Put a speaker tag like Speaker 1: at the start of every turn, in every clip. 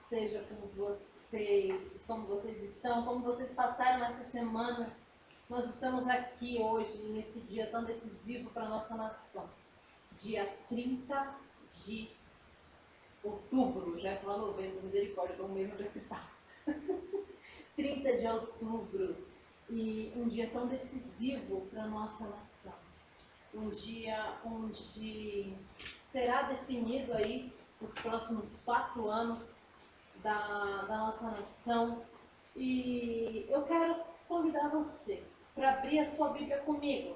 Speaker 1: seja como vocês estão, como vocês passaram essa semana. Nós estamos aqui hoje, nesse dia tão decisivo para a nossa nação. Dia 30 de outubro, já é falar novembro, misericórdia, estou mesmo antecipado. 30 de outubro, e um dia tão decisivo para a nossa nação. Um dia onde será definido aí os próximos 4 anos da nossa nação. E eu quero convidar você para abrir a sua Bíblia comigo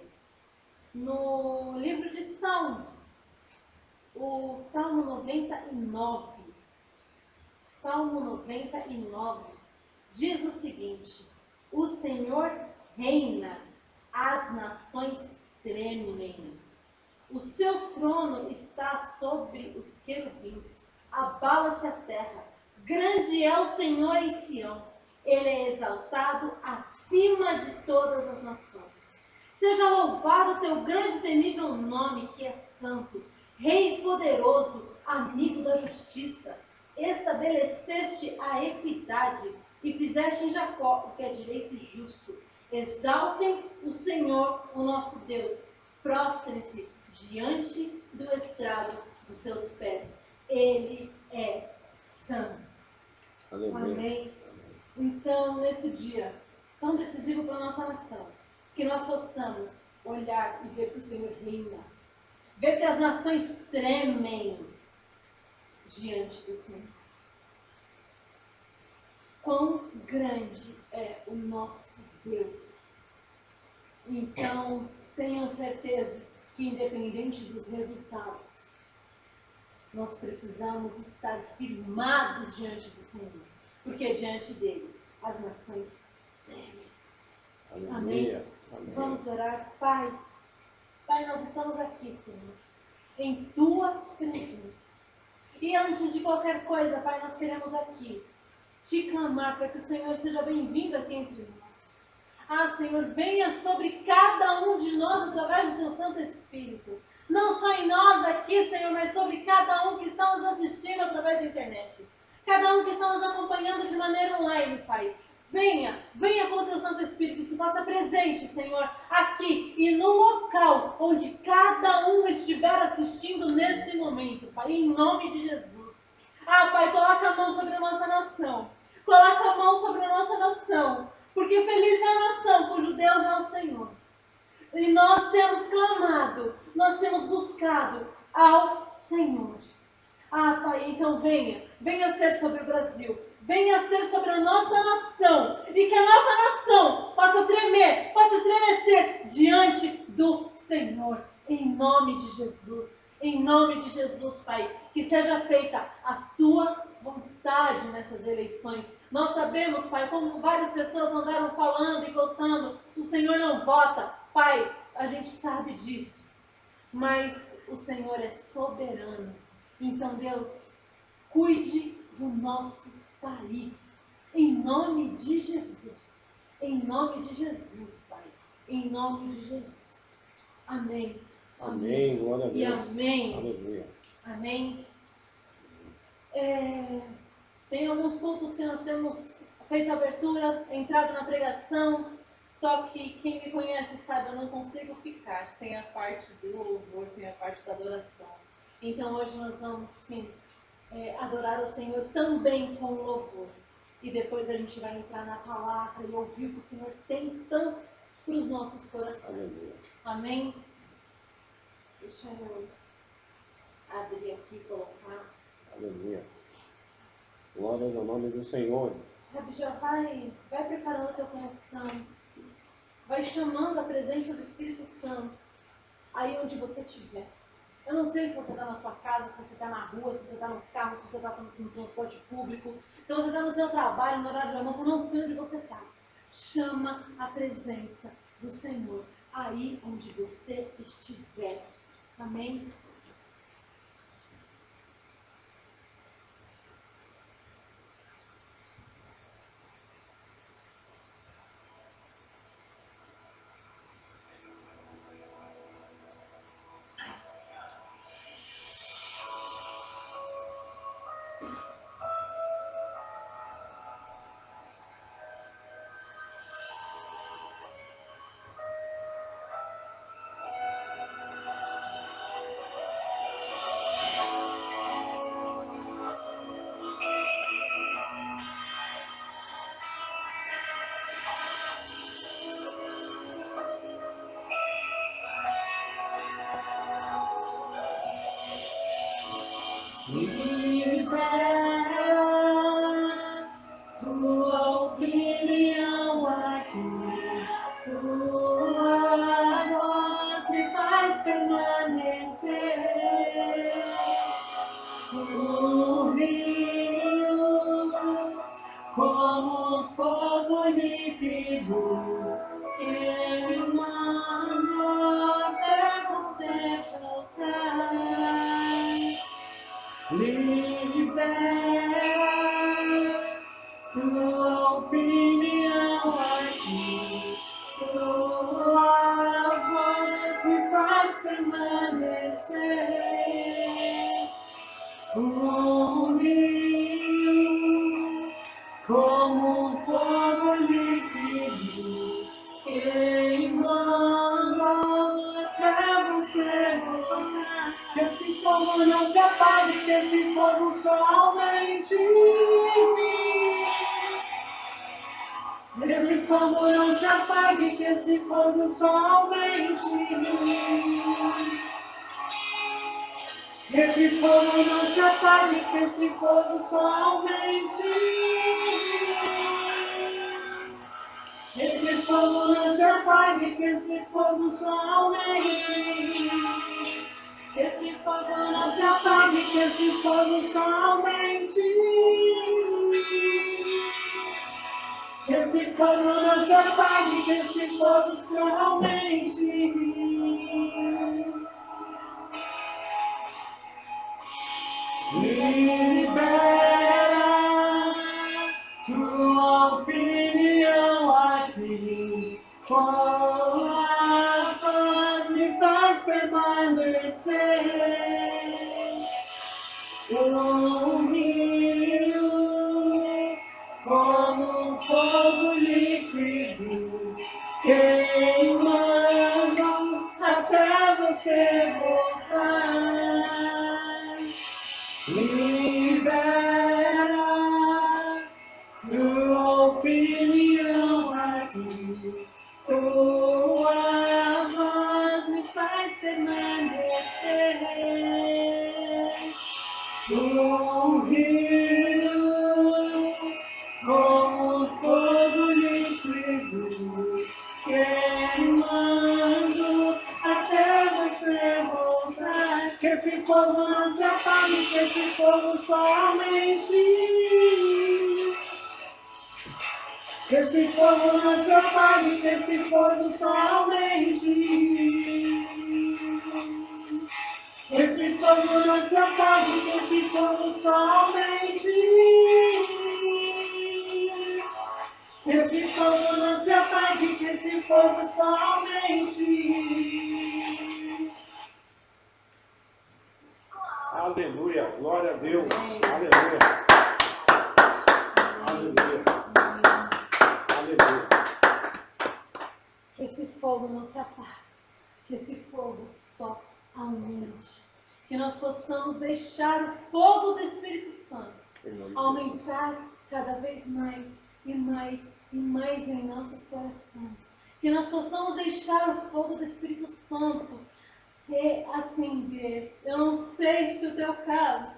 Speaker 1: no livro de Salmos, o Salmo 99. Salmo 99 diz o seguinte: o Senhor reina, as nações tremem. O seu trono está sobre os querubins, abala-se a terra. Grande é o Senhor em Sião, ele é exaltado acima de todas as nações. Seja louvado o teu grande e temível nome, que é santo, Rei poderoso, amigo da justiça. Estabeleceste a equidade e fizeste em Jacó o que é direito e justo. Exaltem o Senhor, o nosso Deus. Prostrem-se diante do estrado dos seus pés. Ele é santo.
Speaker 2: Aleluia.
Speaker 1: Amém. Então, nesse dia tão decisivo para a nossa nação, que nós possamos olhar e ver que o Senhor reina. Ver que as nações tremem diante do Senhor. Quão grande é o nosso Deus. Então, tenham certeza que, independente dos resultados, nós precisamos estar firmados diante do Senhor, porque diante dele as nações tremem.
Speaker 2: Aleluia.
Speaker 1: Amém?
Speaker 2: Amém.
Speaker 1: Vamos orar. Pai, nós estamos aqui, Senhor, em tua presença. E antes de qualquer coisa, Pai, nós queremos aqui te clamar para que o Senhor seja bem-vindo aqui entre nós. Ah, Senhor, venha sobre cada um de nós através do teu Santo Espírito. Não só em nós aqui, Senhor, mas sobre cada um que está nos assistindo através da internet. Cada um que está nos acompanhando de maneira online, Pai. Venha com o teu Santo Espírito e se faça presente, Senhor, aqui e no local onde cada um estiver assistindo nesse momento, Pai, em nome de Jesus. Ah, Pai, coloca a mão sobre a nossa nação. Coloca a mão sobre a nossa nação. Porque feliz é a nação cujo Deus é o Senhor. E nós temos clamado, nós temos buscado ao Senhor. Ah, Pai, então venha ser sobre o Brasil. Venha ser sobre a nossa nação. E que a nossa nação possa tremer, possa estremecer diante do Senhor. Em nome de Jesus. Em nome de Jesus, Pai, que seja feita a tua vontade nessas eleições. Nós sabemos, Pai, como várias pessoas andaram falando e postando, o Senhor não vota. Pai, a gente sabe disso, mas o Senhor é soberano. Então, Deus, cuide do nosso país, em nome de Jesus. Em nome de Jesus, Pai, em nome de Jesus. Amém.
Speaker 2: Amém. Glória a
Speaker 1: E
Speaker 2: Deus.
Speaker 1: amém.
Speaker 2: Aleluia.
Speaker 1: Amém. Tem alguns cultos que nós temos feito abertura, entrado na pregação, só que quem me conhece sabe, eu não consigo ficar sem a parte do louvor, sem a parte da adoração. Então hoje nós vamos sim adorar o Senhor também com louvor. E depois a gente vai entrar na palavra e ouvir o que o Senhor tem tanto para os nossos corações.
Speaker 2: Aleluia.
Speaker 1: Amém? Deixa eu abrir aqui e colocar.
Speaker 2: Aleluia. Glórias ao nome do Senhor.
Speaker 1: Sabe, já vai preparando o teu coração, vai chamando a presença do Espírito Santo aí onde você estiver. Eu não sei se você está na sua casa, se você está na rua, se você está no carro, se você está no transporte público, se você está no seu trabalho, no horário de almoço, eu não sei onde você está. Chama a presença do Senhor aí onde você estiver. Amém? libera tua opinião aqui, tua voz me faz permanecer. O rio, como um fogo líquido, queimando até você voltar. Libera tua opinião aqui, tua voz me faz permanecer. O rio, como um fogo líquido, queimando até você voltar. Que esse fogo não se apague, que esse fogo só aumente. Que esse fogo não se apague, que esse fogo só aumente. Que esse fogo não se apague, que esse fogo só aumente. Que esse fogo não se apague, que esse fogo só aumente. Que esse fogo não se apague, que esse fogo só aumente. Que esse fogo não se apague, que esse fogo só aumente. Libera tua opinião aqui, tua voz me faz permanecer. O rio, como um fogo líquido, queimando até você voltar. Libera tua opinião aqui, tua voz me faz permanecer. O rio, como um fogo líquido, queimando até você voltar. Que esse fogo não se apague, que esse fogo só aumente. Que esse fogo não se apague, que esse fogo só aumente. Que esse fogo não se apague, que esse fogo só aumente. Que esse fogo não se apague, que esse fogo só aumente.
Speaker 2: Aleluia, glória a Deus. Aleluia. Aleluia. Aleluia.
Speaker 1: Que esse fogo não se apague, que esse fogo só aumente. Que nós possamos deixar o fogo do Espírito Santo aumentar cada vez mais e mais e mais em nossos corações. Que nós possamos deixar o fogo do Espírito Santo reacender. Eu não sei se o teu caso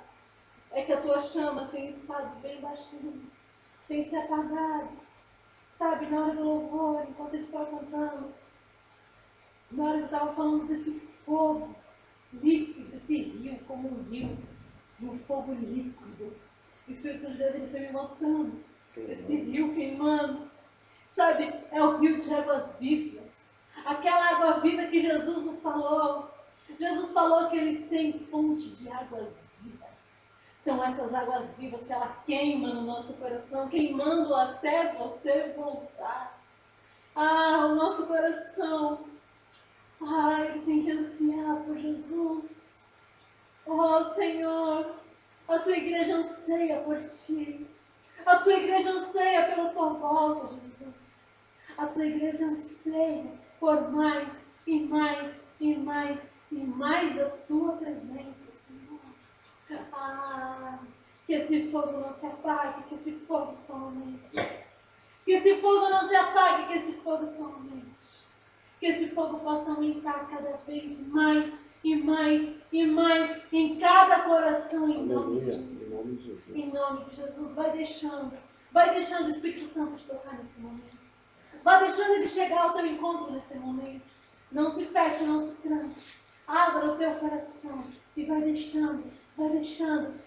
Speaker 1: é que a tua chama tem estado bem baixinha, tem se apagado. Sabe, na hora do louvor, enquanto a gente estava cantando, na hora que eu estava falando desse fogo líquido, esse rio como um rio, de um fogo líquido, o Espírito Santo de Deus ele foi me mostrando esse rio queimando. Sabe, é o rio de águas vivas, aquela água viva que Jesus nos falou. Jesus falou que ele tem fonte de águas vivas. São essas águas vivas que ela queima no nosso coração, queimando até você voltar. Ah, o nosso coração, ele tem que ansiar por Jesus. Oh, Senhor, a tua igreja anseia por ti. A tua igreja anseia pela tua volta, Jesus. A tua igreja anseia por mais e mais e mais e mais da tua presença, Senhor. Que esse fogo não se apague, que esse fogo só aumente. Que esse fogo não se apague, que esse fogo só aumente. Que esse fogo possa aumentar cada vez mais e mais e mais em cada oração em nome de
Speaker 2: Aleluia.
Speaker 1: Jesus.
Speaker 2: Em nome de Jesus.
Speaker 1: Em nome de Jesus. Vai deixando o Espírito Santo te tocar nesse momento. Vai deixando ele chegar ao teu encontro nesse momento. Não se feche, não se tranque. Abra o teu coração e vai deixando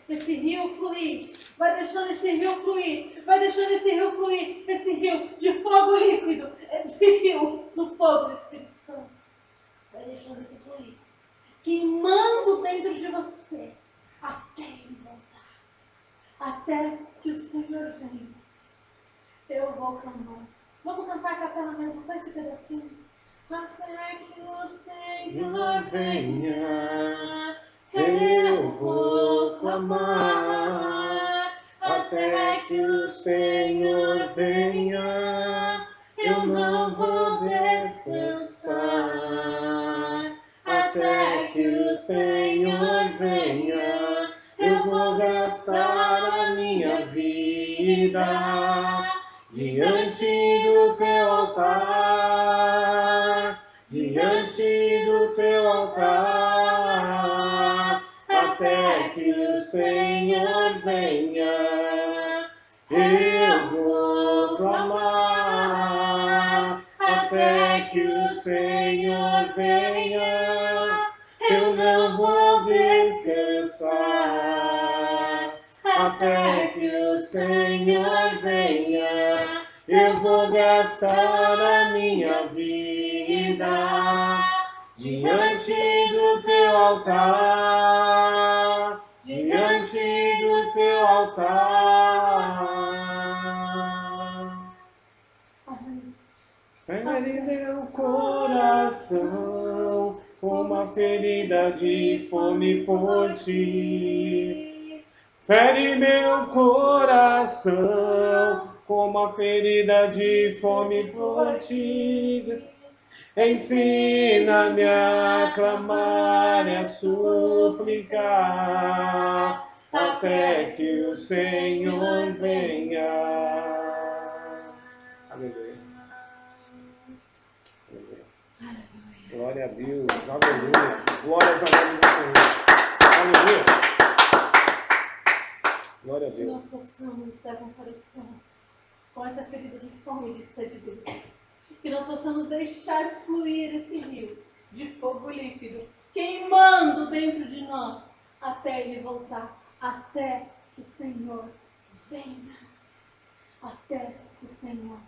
Speaker 1: esse rio fluir. Vai deixando esse rio fluir. Vai deixando esse rio fluir. Esse rio de fogo líquido. Esse rio do fogo do Espírito Santo. Vai deixando esse fluir. Queimando dentro de você. Até ele voltar. Até que o Senhor venha. Eu vou clamar. Vamos cantar a capela mesmo, só esse pedacinho. Até que o Senhor venha, eu vou clamar. Até que o Senhor venha, eu não vou descansar. Até que o Senhor venha, eu vou gastar a minha vida diante do teu altar, diante do teu altar, até que o Senhor venha, eu vou clamar, até que o Senhor venha, eu não vou descansar. Até que o Senhor venha, eu vou gastar a minha vida diante do teu altar, diante do teu altar. Fere meu coração com uma ferida de fome por ti. Fere meu coração com uma ferida de fome por ti. Ensina-me a clamar e a suplicar até que o Senhor venha. Aleluia. Aleluia. Glória a Deus. Aleluia. Glórias ao nome do Senhor. Aleluia. Glória a Deus. Que nós possamos estar com o coração com essa ferida de fome e de sede dele. Que nós possamos deixar fluir esse rio de fogo líquido, queimando dentro de nós, até ele voltar, até que o Senhor venha. Até que o Senhor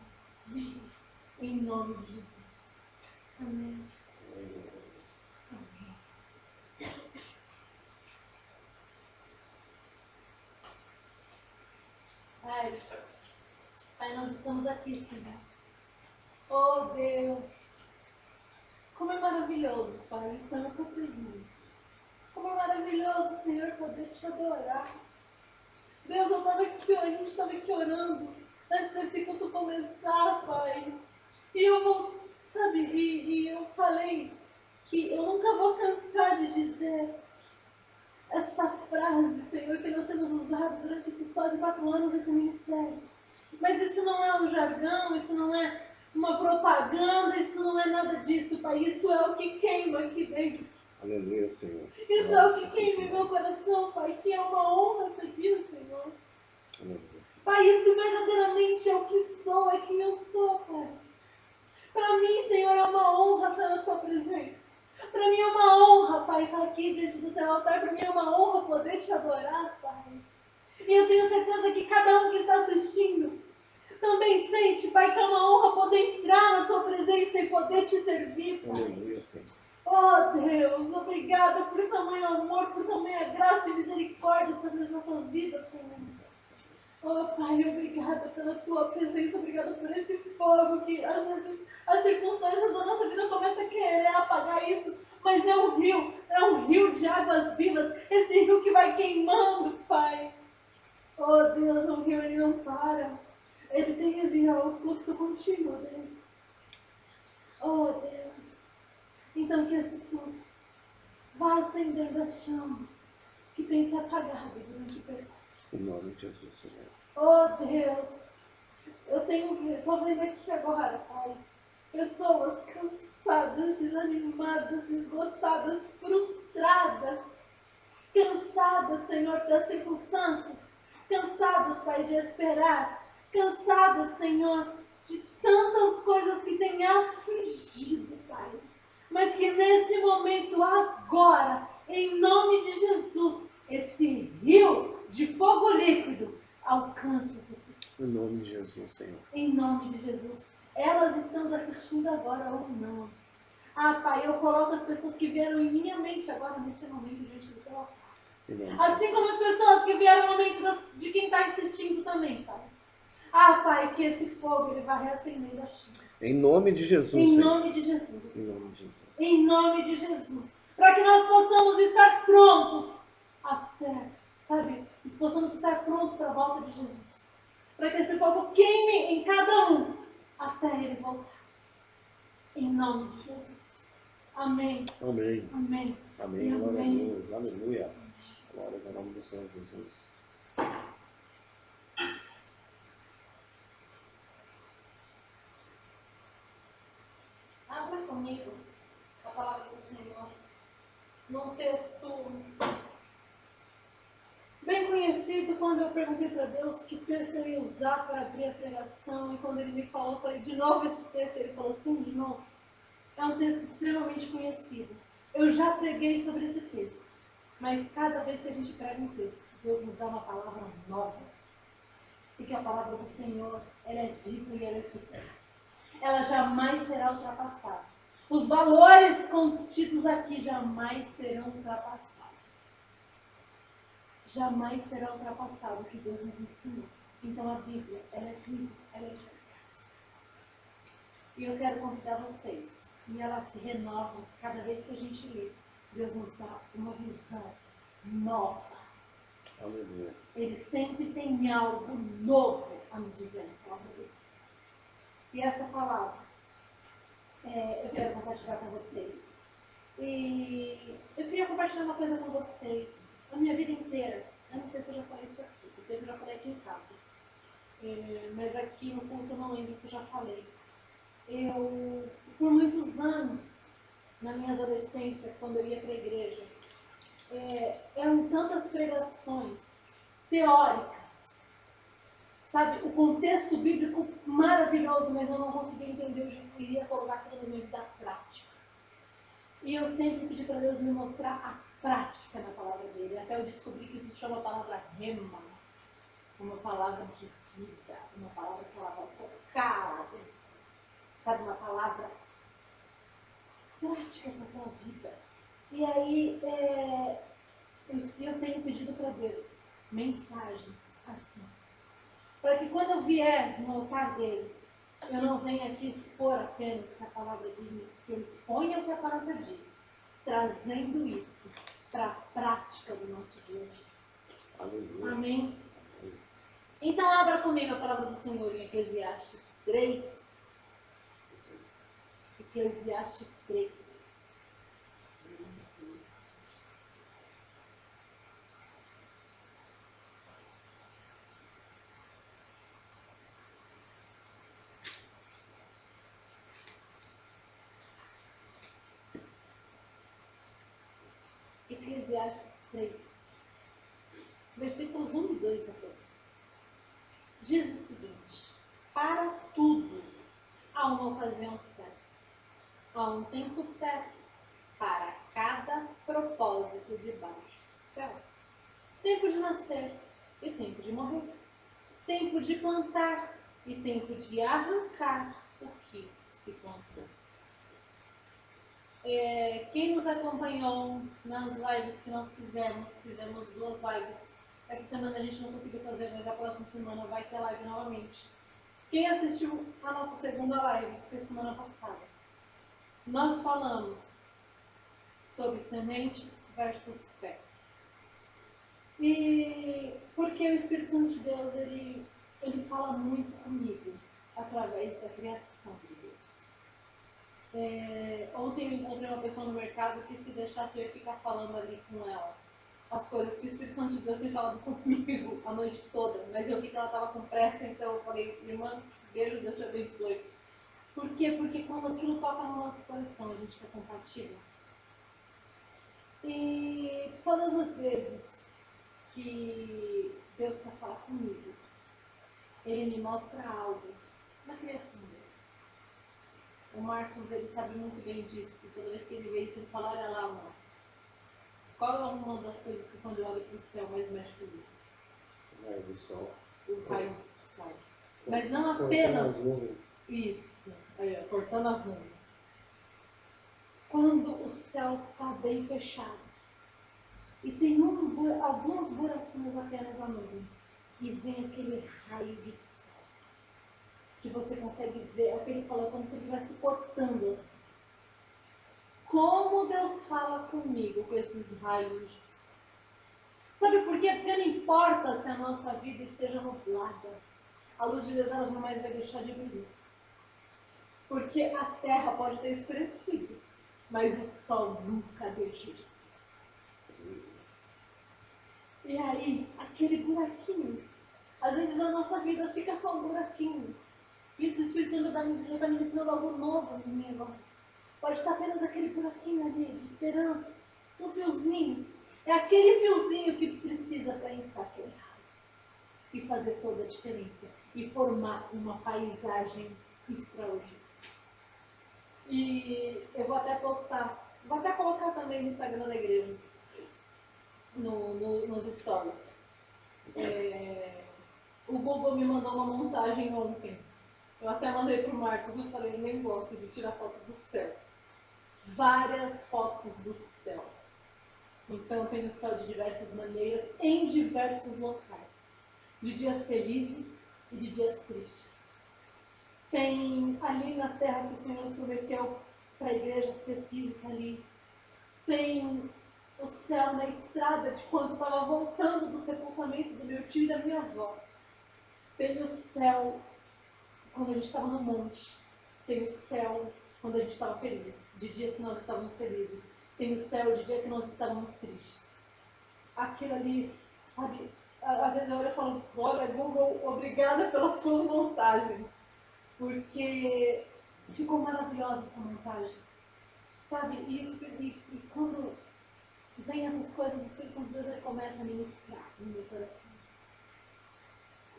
Speaker 1: venha. Em nome de Jesus. Amém. Amém. Pai, nós estamos aqui, Senhor. Oh Deus, como é maravilhoso, Pai, estar na tua presença. Como é maravilhoso, Senhor, poder te adorar. Deus, a gente estava aqui orando antes desse culto começar, Pai. E eu vou, sabe, e eu falei que eu nunca vou cansar de dizer essa frase, Senhor, que nós temos usado durante esses quase 4 anos desse ministério. Mas isso não é um jargão, isso não é uma propaganda, isso não é nada disso, Pai. Isso é o que queima aqui dentro.
Speaker 2: Aleluia, Senhor.
Speaker 1: Isso é o que queima em meu coração, Pai. Que é uma honra servir, Senhor.
Speaker 2: Aleluia, Senhor.
Speaker 1: Pai, isso verdadeiramente é o que sou, é quem eu sou, Pai. Para mim, Senhor, é uma honra estar na tua presença. Para mim é uma honra, Pai, estar aqui diante do teu altar. Para mim é uma honra poder te adorar, Pai. E eu tenho certeza que cada um que está assistindo também sente, Pai, que é uma honra poder entrar na tua presença e poder te servir, Pai.
Speaker 2: Aleluia, Senhor.
Speaker 1: Oh Deus, obrigada por tamanho amor, por tamanha graça e misericórdia sobre as nossas vidas, Senhor. Oh Pai, obrigada pela tua presença, obrigada por esse fogo que às vezes as circunstâncias da nossa vida começam a querer apagar isso, mas é um rio de águas vivas, esse rio que vai queimando, Pai. Oh Deus, o rio ele não para, ele tem ali o fluxo contínuo dele. Oh Deus, então que esse fluxo vá acendendo as chamas que têm se apagado durante o percurso.
Speaker 2: Em nome de Jesus, Senhor.
Speaker 1: Oh Deus, estou vendo aqui agora, Pai, pessoas cansadas, desanimadas, esgotadas, frustradas, cansadas, Senhor, das circunstâncias, cansadas, Pai, de esperar, cansadas, Senhor, de tantas coisas que têm afligido, Pai. Mas que nesse momento, agora, em nome de Jesus, esse rio de fogo líquido alcance essas pessoas.
Speaker 2: Em nome de Jesus, Senhor.
Speaker 1: Em nome de Jesus. Elas estão assistindo agora ou não. Ah, Pai, eu coloco as pessoas que vieram em minha mente agora, nesse momento, diante do teu altar. Assim como as pessoas que vieram na mente de quem está assistindo também, Pai. Ah, Pai, que esse fogo ele vai reacendendo as chamas.
Speaker 2: Em nome de Jesus,
Speaker 1: Em
Speaker 2: Senhor.
Speaker 1: nome de Jesus.
Speaker 2: Em nome de Jesus.
Speaker 1: Em nome de Jesus. Para que nós possamos estar prontos até, sabe? Possamos estar prontos para a volta de Jesus. Para que esse fogo queime em cada um até ele voltar. Em nome de Jesus. Amém.
Speaker 2: Amém.
Speaker 1: Amém.
Speaker 2: Amém.
Speaker 1: E
Speaker 2: Glória
Speaker 1: amém.
Speaker 2: a Deus. Aleluia. Glórias ao nome do Senhor Jesus.
Speaker 1: Abra comigo a palavra do Senhor num texto bem conhecido. Quando eu perguntei para Deus que texto eu ia usar para abrir a pregação, e quando ele me falou, eu falei de novo esse texto. Ele falou assim, de novo. É um texto extremamente conhecido. Eu já preguei sobre esse texto, mas cada vez que a gente prega um texto, Deus nos dá uma palavra nova. Porque a palavra do Senhor, ela é viva e ela é eficaz. Ela jamais será ultrapassada. Os valores contidos aqui jamais serão ultrapassados. Jamais será ultrapassado o que Deus nos ensinou. Então a Bíblia, ela é viva, ela é eficaz. E eu quero convidar vocês, e ela se renova cada vez que a gente lê. Deus nos dá uma visão nova.
Speaker 2: Aleluia.
Speaker 1: Ele sempre tem algo novo a me dizer na palavra dele. E essa palavra, eu quero compartilhar com vocês. E eu queria compartilhar uma coisa com vocês. A minha vida inteira, eu não sei se eu já falei isso aqui, eu sei que eu já falei aqui em casa. Mas aqui no culto eu não lembro se eu já falei. Eu, por muitos anos, na minha adolescência, quando eu ia para a igreja, eram tantas pregações teóricas, sabe? O contexto bíblico maravilhoso, mas eu não conseguia entender, eu iria colocar aquilo na minha vida prática. E eu sempre pedi para Deus me mostrar a prática na palavra dele, até eu descobri que isso se chama a palavra rema, uma palavra de vida, uma palavra que ela vai tocar, sabe? Uma palavra prática para a tua vida. E aí, eu tenho pedido para Deus mensagens assim, para que quando eu vier no altar dele, eu não venha aqui expor apenas o que a palavra diz, mas que eu exponha o que a palavra diz, trazendo isso para a prática do nosso dia a dia.
Speaker 2: Aleluia.
Speaker 1: Amém? Então abra comigo a palavra do Senhor em Eclesiastes 3. Eclesiastes 3. Eclesiastes 3, versículos 1 e 2 apenas. Diz o seguinte: para tudo há uma ocasião certa, há um tempo certo para cada propósito debaixo do céu. Tempo de nascer e tempo de morrer. Tempo de plantar e tempo de arrancar o que se plantou. Quem nos acompanhou nas lives que nós fizemos 2 lives. Essa semana a gente não conseguiu fazer, mas a próxima semana vai ter live novamente. Quem assistiu a nossa segunda live, que foi semana passada, nós falamos sobre sementes versus fé. E porque o Espírito Santo de Deus, ele fala muito comigo através da criação de Deus. Ontem eu encontrei uma pessoa no mercado que, se deixasse, eu ia ficar falando ali com ela as coisas que o Espírito Santo de Deus tem falado comigo a noite toda, mas eu vi que ela estava com pressa, então eu falei: irmã, beijo, Deus te abençoe. Por quê? Porque quando aquilo toca no nosso coração, a gente quer compartilhar. E todas as vezes que Deus quer falar comigo, Ele me mostra algo na criação dele. O Marcos, ele sabe muito bem disso. Toda vez que ele vê isso, ele fala, olha lá, amor. Qual é uma das coisas que quando eu olho para o céu mais mexe comigo?
Speaker 2: Raio do sol.
Speaker 1: Os raios do sol. Mas não
Speaker 2: Cortando
Speaker 1: apenas
Speaker 2: as nuvens.
Speaker 1: isso, aí, ó, cortando as nuvens. Quando o céu está bem fechado e tem alguns buraquinhos apenas na nuvem e vem aquele raio de sol que você consegue ver, é o que ele falou, como se ele estivesse cortando as nuvens. Como Deus fala comigo com esses raios de sol. Sabe por quê? Porque não importa se a nossa vida esteja nublada, a luz de Deus ela jamais vai deixar de brilhar. Porque a terra pode ter escurecido, mas o sol nunca deixa de brilhar. E aí, aquele buraquinho, às vezes a nossa vida fica só um buraquinho. Isso o Espírito Santo está ministrando algo novo em mim agora. Pode estar apenas aquele buraquinho ali de esperança, um fiozinho. É aquele fiozinho que precisa para entrar aquele raio e fazer toda a diferença e formar uma paisagem extraordinária. E eu vou até postar, vou até colocar também no Instagram da igreja, nos stories. O Google me mandou uma montagem ontem. Eu até mandei para o Marcos, eu falei, eu nem gosto de tirar foto do céu. Várias fotos do céu. Então tem o céu de diversas maneiras, em diversos locais. De dias felizes e de dias tristes. Tem ali na terra que o Senhor nos prometeu para a igreja ser física ali. Tem o céu na estrada de quando eu estava voltando do sepultamento do meu tio e da minha avó. Tem o céu quando a gente estava no monte. Tem o céu quando a gente estava feliz, de dias que nós estávamos felizes. Tem o céu de dia que nós estávamos tristes. Aquilo ali, sabe, às vezes eu olho e falo, olha Google, obrigada pelas suas montagens. Porque ficou maravilhosa essa montagem. Sabe, e quando vem essas coisas, o Espírito Santo de Deus ele começa a ministrar no meu coração.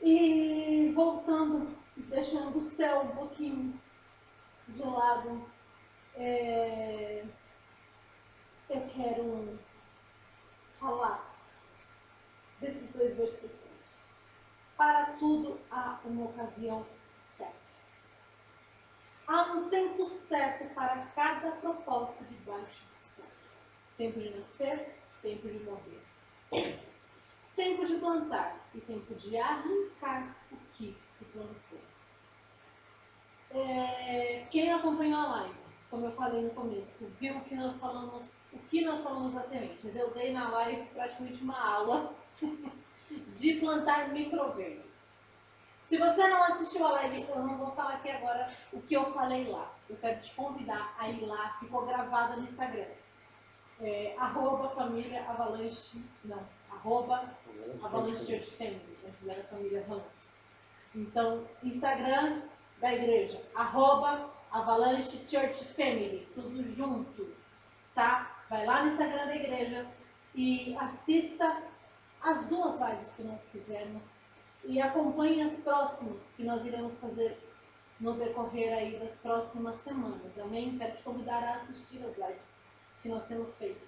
Speaker 1: E voltando, deixando o céu um pouquinho de lado, eu quero falar desses dois versículos. Para tudo há uma ocasião certa. Há um tempo certo para cada propósito debaixo do céu. Tempo de nascer, tempo de morrer. Tempo de plantar e tempo de arrancar o que se plantou. Quem acompanhou a live, como eu falei no começo, viu que nós falamos, o que nós falamos das sementes. Eu dei na live praticamente uma aula de plantar microverdes. Se você não assistiu a live, eu não vou falar aqui agora o que eu falei lá. Eu quero te convidar a ir lá, ficou gravado no Instagram. @família Avalanche, não, @Avalanche Church Family, antes era família Avalanche. Então, Instagram da igreja, @Avalanche Church Family, tudo junto, tá? Vai lá no Instagram da igreja e assista as duas lives que nós fizemos e acompanhe as próximas que nós iremos fazer no decorrer aí das próximas semanas, amém? Quero te convidar a assistir as lives que nós temos feito.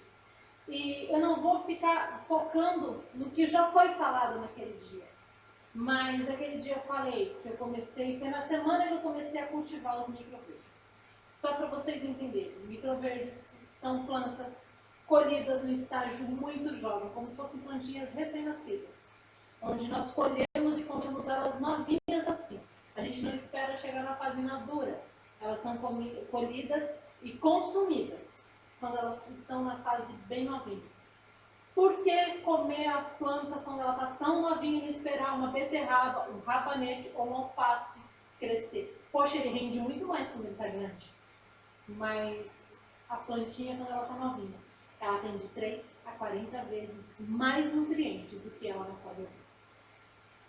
Speaker 1: E eu não vou ficar focando no que já foi falado naquele dia. Mas aquele dia eu falei que eu comecei, foi na semana que eu comecei a cultivar os microverdes. Só para vocês entenderem, microverdes são plantas colhidas no estágio muito jovem, como se fossem plantinhas recém-nascidas, onde nós colhemos e comemos elas novinhas assim. A gente não espera chegar na fase madura, elas são colhidas e consumidas quando elas estão na fase bem novinha. Por que comer a planta quando ela está tão novinha e esperar uma beterraba, um rabanete ou um alface crescer? Poxa, ele rende muito mais quando ele está grande. Mas a plantinha, quando ela está novinha, ela tem de 3 a 40 vezes mais nutrientes do que ela na fase adulta.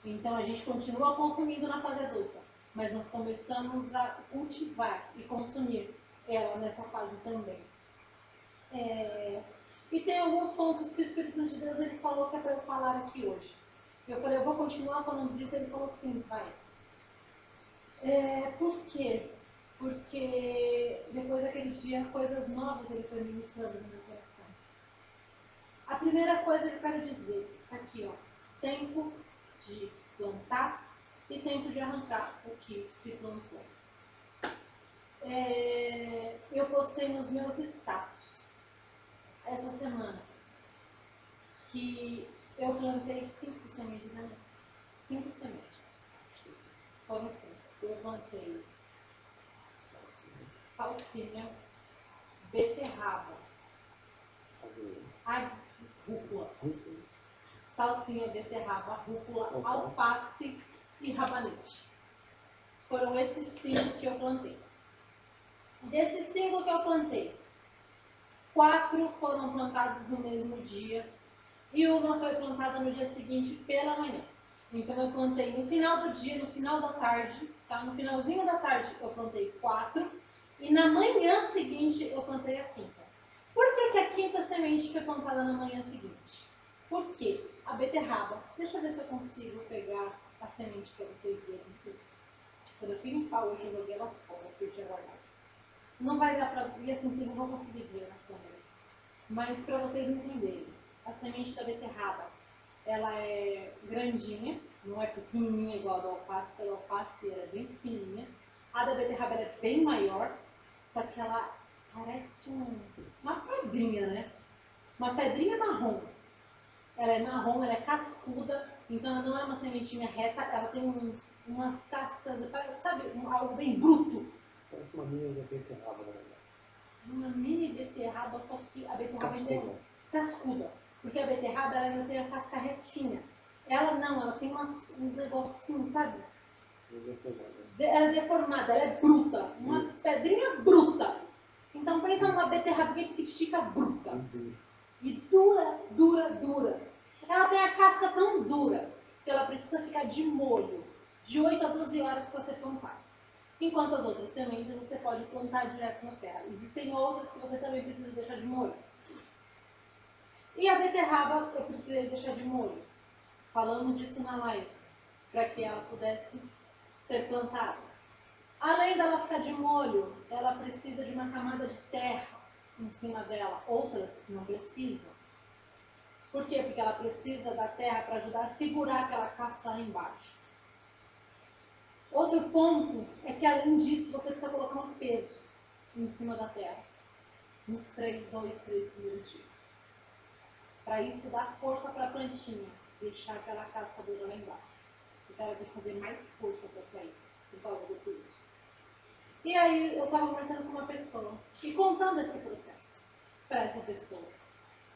Speaker 1: Então a gente continua consumindo na fase adulta, mas nós começamos a cultivar e consumir ela nessa fase também. E tem alguns pontos que o Espírito Santo de Deus ele falou que é para eu falar aqui hoje. Eu falei, eu vou continuar falando disso. Ele falou assim, vai. Por quê? Porque depois daquele dia, coisas novas ele foi ministrando no meu coração. A primeira coisa que eu quero dizer, aqui ó, tempo de plantar e tempo de arrancar o que se plantou. Eu postei nos meus status essa semana que eu plantei 5 sementes, né? 5 sementes. Foram 5. Eu plantei salsinha, beterraba, rúcula, salsinha, beterraba, rúcula, alface e rabanete. Foram esses 5 que eu plantei. Desses 5 que eu plantei, 4 foram plantados no mesmo dia e uma foi plantada no dia seguinte pela manhã. Então eu plantei no final do dia, no final da tarde, tá? No finalzinho da tarde eu plantei 4 e na manhã seguinte eu plantei a quinta. Por que a quinta semente foi plantada na manhã seguinte? Porque a beterraba, deixa eu ver se eu consigo pegar a semente para vocês verem. Quando eu fui limpar hoje eu joguei elas fora, se eu tinha guardado. Não vai dar para ver, assim, vocês não vão conseguir ver na câmera. Mas para vocês entenderem, a semente da beterraba, ela é grandinha, não é pequenininha igual a da alface, porque a alface era bem pequenininha. A da beterraba é bem maior, só que ela parece uma pedrinha, né? Uma pedrinha marrom. Ela é marrom, ela é cascuda, então ela não é uma sementinha reta, ela tem umas cascas, sabe, algo bem bruto.
Speaker 2: Parece uma mini beterraba, na verdade.
Speaker 1: Uma mini beterraba, só que a beterraba ainda é cascuda. Porque a beterraba ela ainda tem a casca retinha. Ela não, ela tem uns negocinhos, sabe? Ela é deformada, ela é bruta. Uma pedrinha bruta. Então pensa numa beterrabinha pequitica bruta. E dura. Ela tem a casca tão dura que ela precisa ficar de molho de 8 a 12 horas para ser plantada. Enquanto as outras sementes você pode plantar direto na terra. Existem outras que você também precisa deixar de molho. E a beterraba eu precisei deixar de molho. Falamos disso na live, para que ela pudesse ser plantada. Além dela ficar de molho, ela precisa de uma camada de terra em cima dela. Outras não precisam. Por quê? Porque ela precisa da terra para ajudar a segurar aquela casca lá embaixo. Outro ponto é que, além disso, você precisa colocar um peso em cima da terra, nos 2, 3 primeiros dias. Para isso dar força para a plantinha, deixar aquela casca dura lá embaixo. Porque ela tem que fazer mais força para sair, por causa do peso. E aí eu estava conversando com uma pessoa e contando esse processo para essa pessoa.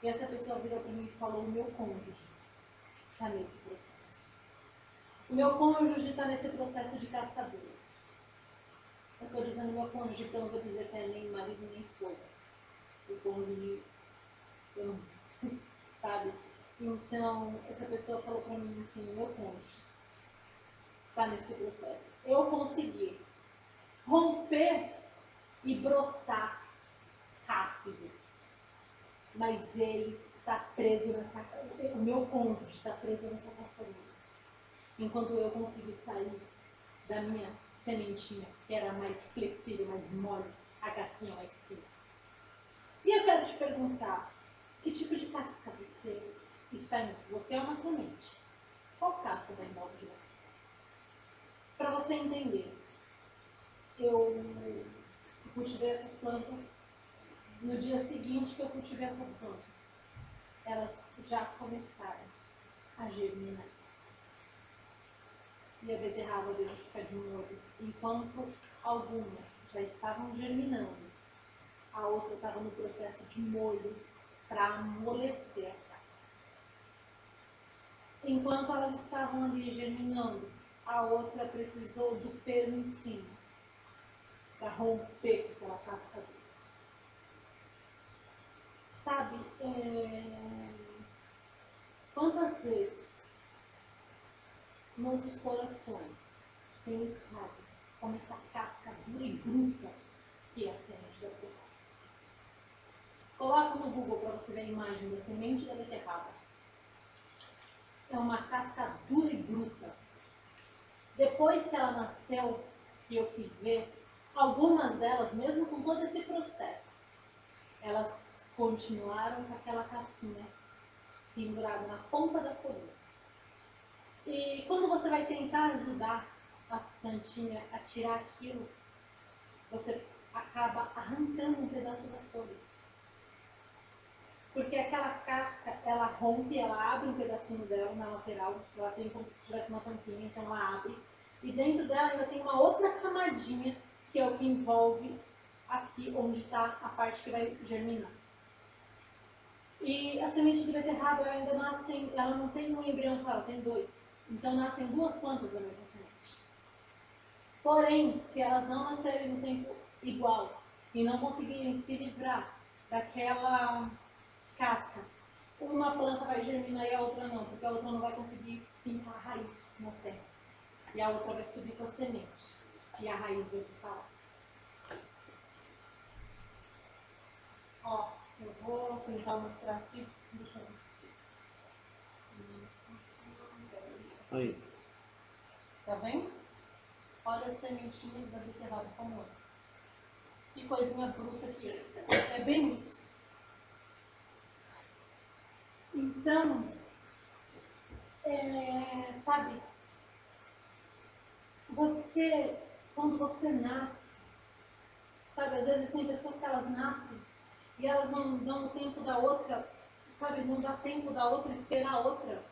Speaker 1: E essa pessoa virou para mim e falou, o meu cônjuge está nesse processo. O meu cônjuge está nesse processo de casca dura. Eu estou dizendo meu cônjuge, porque eu não vou dizer que é nem marido nem esposa. O cônjuge, eu não, sabe? Então, essa pessoa falou para mim assim, meu cônjuge está nesse processo. Eu consegui romper e brotar rápido, mas ele está preso nessa, o meu cônjuge está preso nessa casca dura. Enquanto eu consegui sair da minha sementinha, que era mais flexível, mais mole, a casquinha mais fina. E eu quero te perguntar, que tipo de casca você está em? Você é uma semente. Qual casca está em volta de você? Para você entender, eu cultivei essas plantas. No dia seguinte que eu cultivei essas plantas, elas já começaram a germinar. E a beterraba deve ficar de molho, enquanto algumas já estavam germinando, a outra estava no processo de molho para amolecer a casca. Enquanto elas estavam ali germinando, a outra precisou do peso em cima para romper aquela casca dura. Sabe, quantas vezes nossos corações têm estado como essa casca dura e bruta que é a semente da beterraba? Coloca no Google para você ver a imagem da semente da beterraba. É uma casca dura e bruta. Depois que ela nasceu, que eu fui ver, algumas delas, mesmo com todo esse processo, elas continuaram com aquela casquinha pendurada na ponta da folha. E quando você vai tentar ajudar a plantinha a tirar aquilo, você acaba arrancando um pedaço da folha. Porque aquela casca, ela rompe, ela abre um pedacinho dela na lateral, ela tem como se tivesse uma tampinha, então ela abre. E dentro dela ainda tem uma outra camadinha, que é o que envolve aqui onde está a parte que vai germinar. E a semente de beterraba ela ainda nasce, ela não tem um embrião só, ela tem dois. Então nascem duas plantas da mesma semente. Porém, se elas não nascerem no tempo igual e não conseguirem se livrar daquela casca, uma planta vai germinar e a outra não, porque a outra não vai conseguir fincar a raiz na terra. E a outra vai subir com a semente. E a raiz vai ficar lá. Ó, eu vou tentar mostrar aqui. Deixa eu ver isso aqui.
Speaker 2: Aí.
Speaker 1: Tá vendo? Olha a sementinha da beterraba como é. Que coisinha bruta que é. É bem isso. Então, sabe, quando você nasce, sabe, às vezes tem pessoas que elas nascem e elas não dão o tempo da outra, sabe, não dá tempo da outra esperar a outra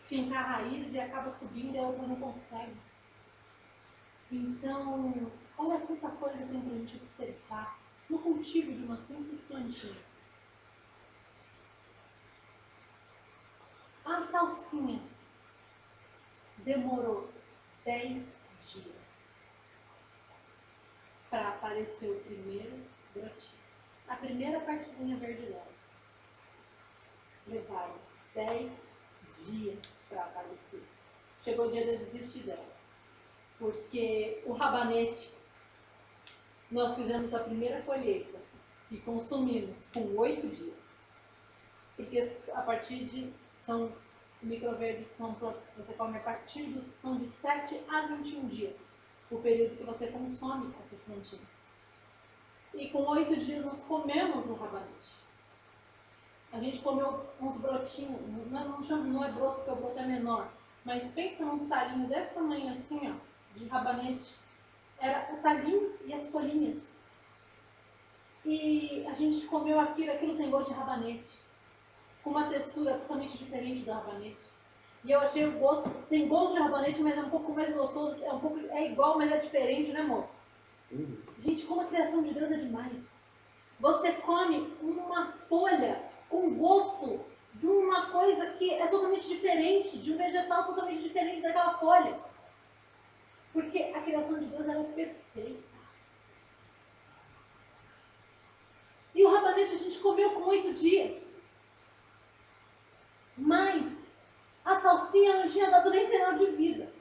Speaker 1: fincar a raiz e acaba subindo e a outra não consegue. Então, olha quanta coisa tem para a gente observar no cultivo de uma simples plantinha. A salsinha demorou 10 dias para aparecer o primeiro brotinho. A primeira partezinha verde dela. Levaram 10 dias para aparecer. Chegou o dia de eu desistir delas. Porque o rabanete, nós fizemos a primeira colheita e consumimos com 8 dias. Porque a partir de, microverdes são plantas que você come a partir são de 7 a 21 dias, o período que você consome essas plantinhas. E com 8 dias nós comemos o rabanete. A gente comeu uns brotinhos, não é broto porque o broto é menor, mas pensa num talinho desse tamanho assim, ó, de rabanete. Era o talinho e as folhinhas. E a gente comeu aquilo tem gosto de rabanete, com uma textura totalmente diferente do rabanete. E eu achei o gosto, tem gosto de rabanete, mas é um pouco mais gostoso, é igual, mas é diferente, né, amor? Gente, como a criação de Deus é demais. Você come uma folha com gosto de uma coisa que é totalmente diferente, de um vegetal totalmente diferente daquela folha. Porque a criação de Deus ela é perfeita. E o rabanete a gente comeu com 8 dias. Mas a salsinha não tinha dado nem sinal de vida.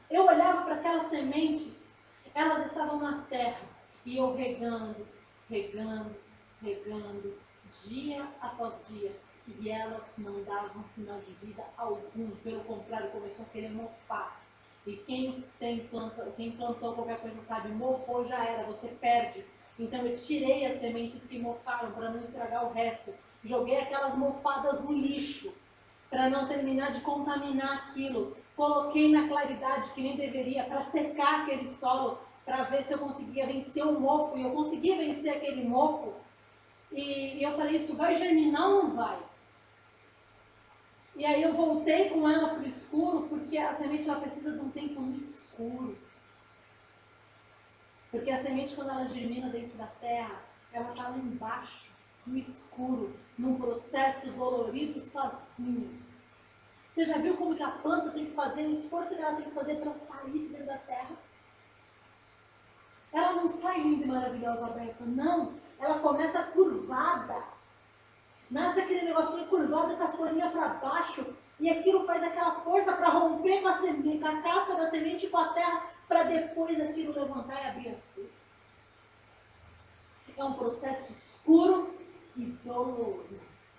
Speaker 1: Eu olhava para aquelas sementes, elas estavam na terra, e eu regando, dia após dia, e elas não davam sinal de vida algum, pelo contrário, começou a querer mofar. E quem plantou qualquer coisa sabe, mofou já era, você perde. Então eu tirei as sementes que mofaram para não estragar o resto. Joguei aquelas mofadas no lixo, para não terminar de contaminar aquilo. Coloquei na claridade que nem deveria, para secar aquele solo, para ver se eu conseguia vencer o mofo. E eu consegui vencer aquele mofo. E eu falei, isso vai germinar ou não vai? E aí eu voltei com ela para o escuro, porque a semente ela precisa de um tempo no escuro. Porque a semente, quando ela germina dentro da terra, ela está lá embaixo, no escuro, num processo dolorido sozinha. Você já viu como que a planta tem que fazer, o esforço que ela tem que fazer para sair de dentro da terra? Ela não sai linda e maravilhosa aberta, não. Ela começa curvada. Nasce aquele negocinho curvado com as folhinhas para baixo, e aquilo faz aquela força para romper com a semente, com a casca da semente e com a terra, para depois aquilo levantar e abrir as folhas. É um processo escuro e doloroso.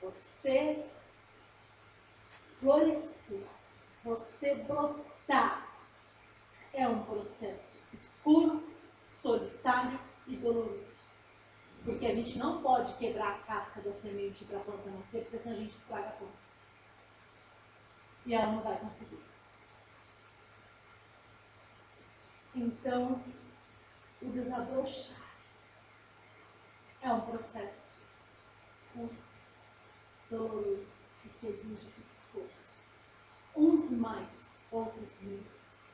Speaker 1: Você florescer, você brotar, é um processo escuro, solitário e doloroso. Porque a gente não pode quebrar a casca da semente para a planta nascer, porque senão a gente estraga a planta. E ela não vai conseguir. Então, o desabrochar é um processo escuro, doloroso e que exige esforço. Uns mais, outros menos.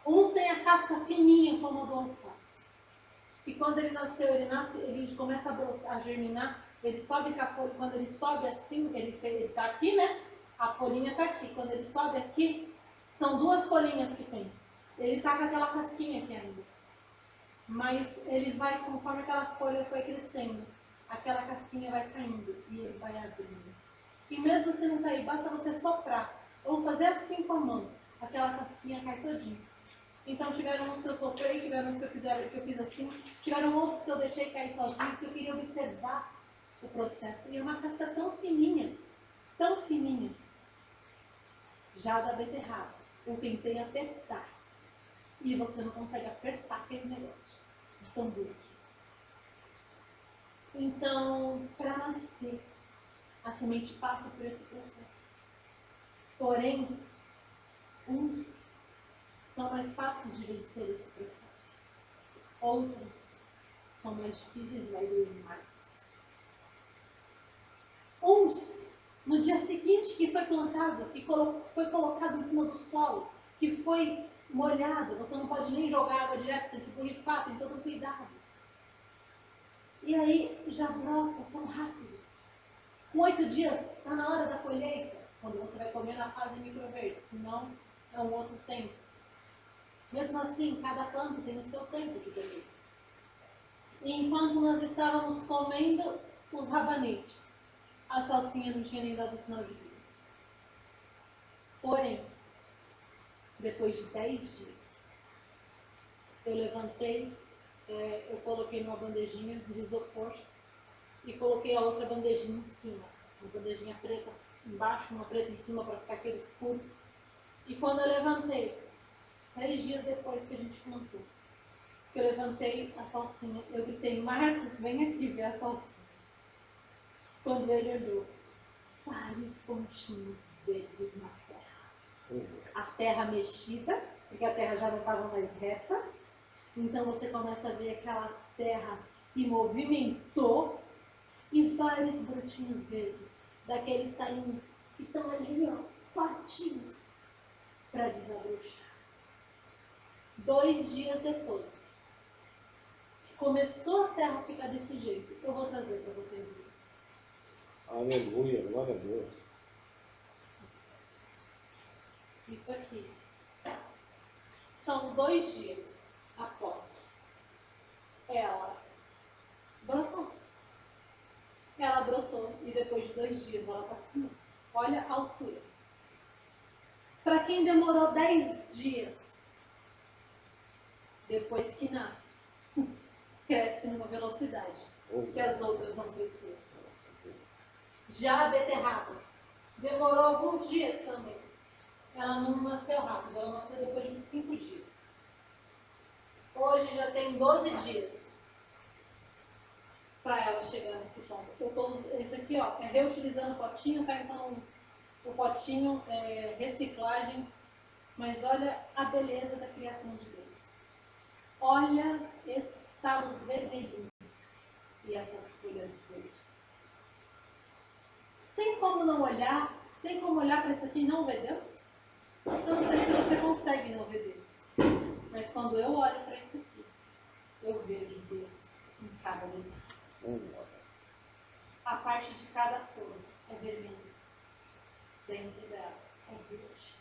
Speaker 1: Uns têm a casca fininha como a do alface, que quando ele nasceu, ele começa a brotar, a germinar, ele sobe com a folha, quando ele sobe assim, ele está aqui, né? A folhinha está aqui. Quando ele sobe aqui, são duas folhinhas que tem. Ele está com aquela casquinha aqui ainda. Mas ele vai, conforme aquela folha foi crescendo, aquela casquinha vai caindo e ele vai abrindo. E mesmo se não cair, basta você soprar ou fazer assim com a mão, aquela casquinha cai todinha. Então tiveram uns que eu soprei, tiveram uns que eu fiz assim, tiveram outros que eu deixei cair sozinho, porque eu queria observar o processo. E é uma casca tão fininha, já da beterraba. Eu tentei apertar. E você não consegue apertar aquele negócio de tão duro. Então, para nascer, a semente passa por esse processo. Porém, uns são mais fáceis de vencer esse processo. Outros são mais difíceis e vai doer mais. Uns, no dia seguinte que foi plantado, que foi colocado em cima do solo, que foi molhado, você não pode nem jogar água direto, tem que borrifar, tem todo um cuidado. E aí já brota tão rápido. Com 8 dias, está na hora da colheita, quando você vai comer na fase microverde, senão é um outro tempo. Mesmo assim, cada planta tem o seu tempo de colheita. E enquanto nós estávamos comendo os rabanetes, a salsinha não tinha nem dado sinal de vida. Porém, depois de 10 dias, eu levantei, eu coloquei numa bandejinha de isopor e coloquei a outra bandejinha em cima. Uma bandejinha preta embaixo, uma preta em cima para ficar aquele escuro. E quando eu levantei, 10 dias depois que a gente plantou, que eu levantei a salsinha, eu gritei: Marcos, vem aqui ver a salsinha. Quando ele olhou, vários pontinhos verdes na terra. A terra mexida, porque a terra já não estava mais reta. Então você começa a ver aquela terra que se movimentou e vários brotinhos verdes, daqueles tainhos que estão ali, ó, tortinhos, para desabrochar. 2 dias depois, que começou a terra a ficar desse jeito, eu vou trazer para vocês verem.
Speaker 2: Aleluia, glória a Deus.
Speaker 1: Isso aqui são 2 dias após ela brotou. Ela brotou e depois de 2 dias ela está assim. Olha a altura. Para quem demorou 10 dias depois que nasce, cresce numa velocidade que as outras não cresceram. Já a beterraba demorou alguns dias também. Ela não nasceu rápido, ela nasceu depois de uns 5 dias. Hoje já tem 12 dias para ela chegar nesse ponto. Isso aqui, ó, é reutilizando o potinho, tá? Então o potinho é reciclagem, mas olha a beleza da criação de Deus. Olha esses talos vermelhinhos e essas folhas verdes. Tem como não olhar? Tem como olhar para isso aqui e não ver Deus? Eu não sei se você consegue não ver Deus, mas quando eu olho para isso aqui, eu vejo Deus em cada detalhe. A parte de cada folha é vermelha, dentro dela é verde.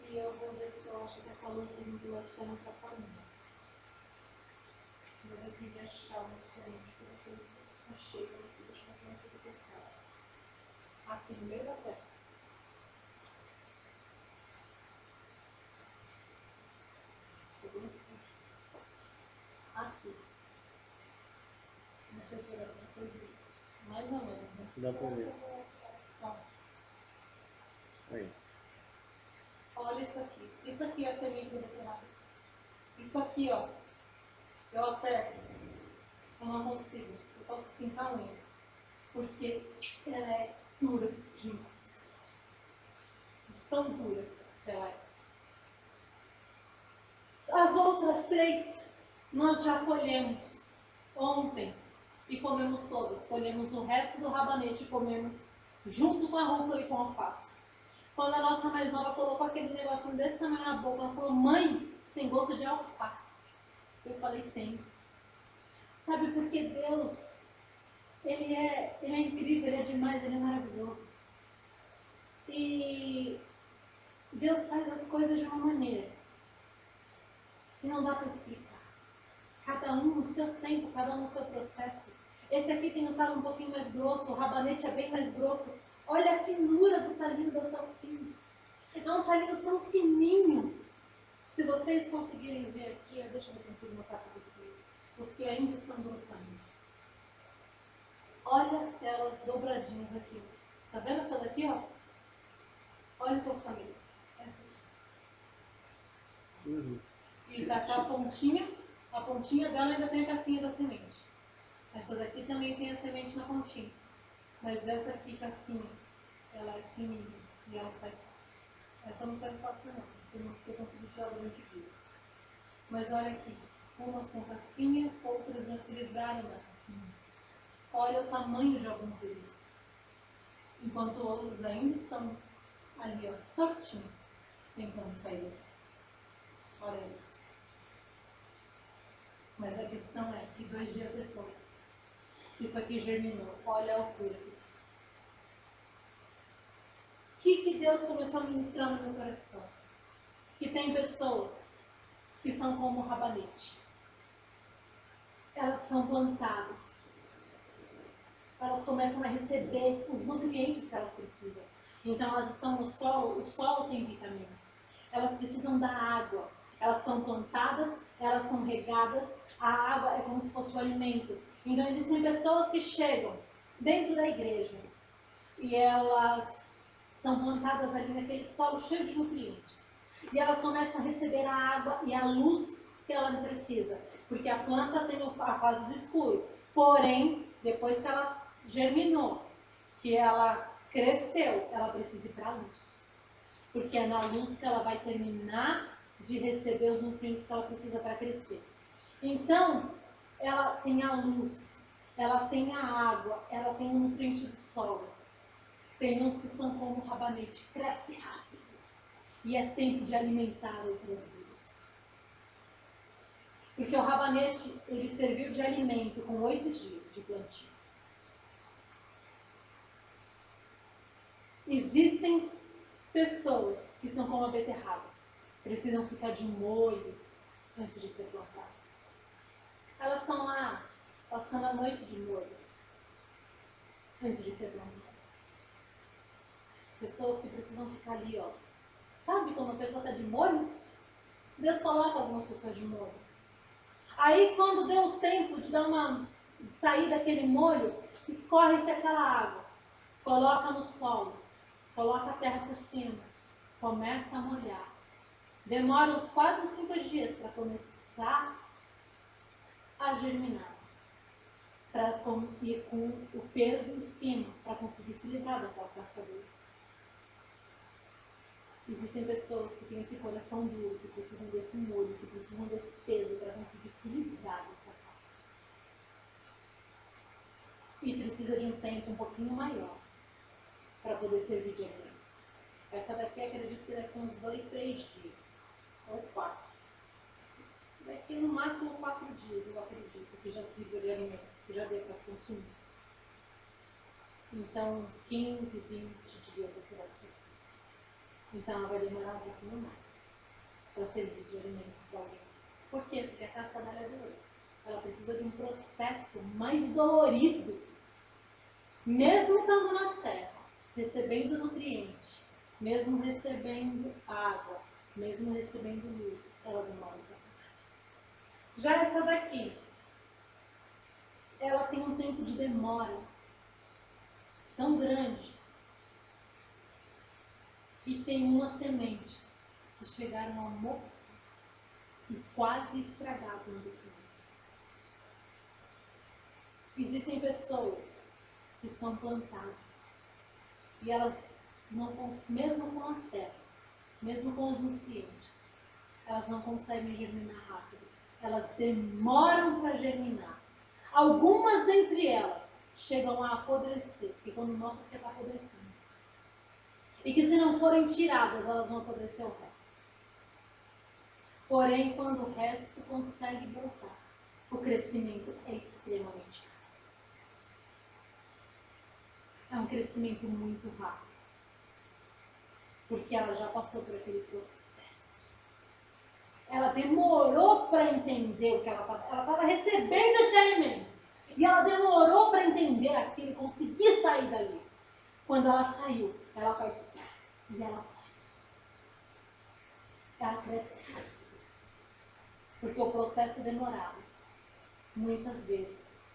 Speaker 1: E eu vou ver se eu acho que essa luz ondulante está me atrapalhando. Mas eu queria achar uma diferente para vocês verem. Achei aqui, deixa eu mostrar essa aqui pescada. Aqui no meio da terra. Ficou bem escuro. aqui. Não sei se vai dar para vocês verem. Mais ou menos, né?
Speaker 2: Dá pra ver.
Speaker 1: Ó,
Speaker 2: Aí.
Speaker 1: olha isso aqui. Isso aqui é a semente do beterraba. Isso aqui, ó. Eu aperto. Eu não consigo. Eu posso fincar a unha. Porque ela é dura demais. De tão dura que ela é. As outras três nós já colhemos ontem e comemos todas. Colhemos o resto do rabanete e comemos junto com a rúcula e com a alface. Quando a nossa mais nova colocou aquele negocinho desse tamanho na boca, ela falou: mãe, tem gosto de alface. Eu falei: tem. Sabe por que Deus, ele é incrível, ele é demais, ele é maravilhoso. E Deus faz as coisas de uma maneira que não dá para explicar. Cada um no seu tempo, cada um no seu processo. Esse aqui tem o talo um pouquinho mais grosso, o rabanete é bem mais grosso. Olha a finura do talinho da salsinha. É um talinho tão fininho. Se vocês conseguirem ver aqui, deixa eu ver se eu consigo mostrar para vocês. Os que ainda estão brotando. Olha elas dobradinhas aqui. Tá vendo essa daqui, ó? Olha o teu família. Essa aqui.
Speaker 2: Uhum.
Speaker 1: E tá com a pontinha dela ainda tem a casquinha da semente. Essa daqui também tem a semente na pontinha. Mas essa aqui, casquinha, ela é fininha e ela sai fácil. Essa não sai fácil não, mas tem umas que eu consegui tirar durante o dia. Mas olha aqui, umas com casquinha, outras já se livraram da casquinha. Olha o tamanho de alguns deles. Enquanto outros ainda estão ali, ó, tortinhos, tentando sair daqui. Olha isso. Mas a questão é que 2 dias depois, isso aqui germinou. Olha a altura. O que Deus começou a ministrar no meu coração? Que tem pessoas que são como o rabanete. Elas são plantadas. Elas começam a receber os nutrientes que elas precisam. Então elas estão no solo, o solo tem vitamina. Elas precisam da água. Elas são plantadas, elas são regadas, a água é como se fosse o alimento. Então existem pessoas que chegam dentro da igreja e elas são plantadas ali naquele solo cheio de nutrientes. E elas começam a receber a água e a luz que ela precisa, porque a planta tem a fase do escuro. Porém, depois que ela germinou, que ela cresceu, ela precisa ir para a luz. Porque é na luz que ela vai terminar de receber os nutrientes que ela precisa para crescer. Então, ela tem a luz, ela tem a água, ela tem o nutriente do solo. Tem uns que são como o rabanete, cresce rápido. E é tempo de alimentar outras vidas. Porque o rabanete, ele serviu de alimento com 8 dias de plantio. Existem pessoas que são como a beterraba. Precisam ficar de molho antes de ser plantada. Elas estão lá passando a noite de molho antes de ser plantada. Pessoas que precisam ficar ali, ó. Sabe quando a pessoa está de molho? Deus coloca algumas pessoas de molho. Aí quando deu o tempo de sair daquele molho, escorre-se aquela água. Coloca no solo. Coloca a terra por cima. Começa a molhar. Demora uns 4 ou 5 dias para começar a germinar. Para ir com o peso em cima, para conseguir se livrar daquela casca dura. Existem pessoas que têm esse coração duro, que precisam desse molho, que precisam desse peso para conseguir se livrar dessa casca. E precisa de um tempo um pouquinho maior para poder servir de alimento. Essa daqui acredito que daqui uns 2, 3 dias. Ou 4. Daqui no máximo 4 dias, eu acredito, que já sirva de alimento, que já dê para consumir. Então, uns 15, 20 dias essa daqui. Então, ela vai demorar um pouquinho mais para servir de alimento para alguém. Por quê? Porque a casca dela é dura. Ela precisa de um processo mais dolorido. Mesmo estando na terra, recebendo nutriente, mesmo recebendo água, mesmo recebendo luz, ela demora um pouco mais. Já essa daqui, ela tem um tempo de demora tão grande que tem umas sementes que chegaram ao mofo e quase estragaram o crescimento. Existem pessoas que são plantadas e elas não, mesmo com a terra, mesmo com os nutrientes, elas não conseguem germinar rápido. Elas demoram para germinar. Algumas dentre elas chegam a apodrecer, porque quando notam que está apodrecendo. E que se não forem tiradas, elas vão apodrecer o resto. Porém, quando o resto consegue brotar, o crescimento é extremamente rápido. É um crescimento muito rápido. Porque ela já passou por aquele processo. Ela demorou para entender o que ela estava recebendo esse alimento. E ela demorou para entender aquilo e conseguir sair dali. Quando ela saiu, ela faz e ela vai. Ela cresce rápido. Porque o processo demorado, muitas vezes,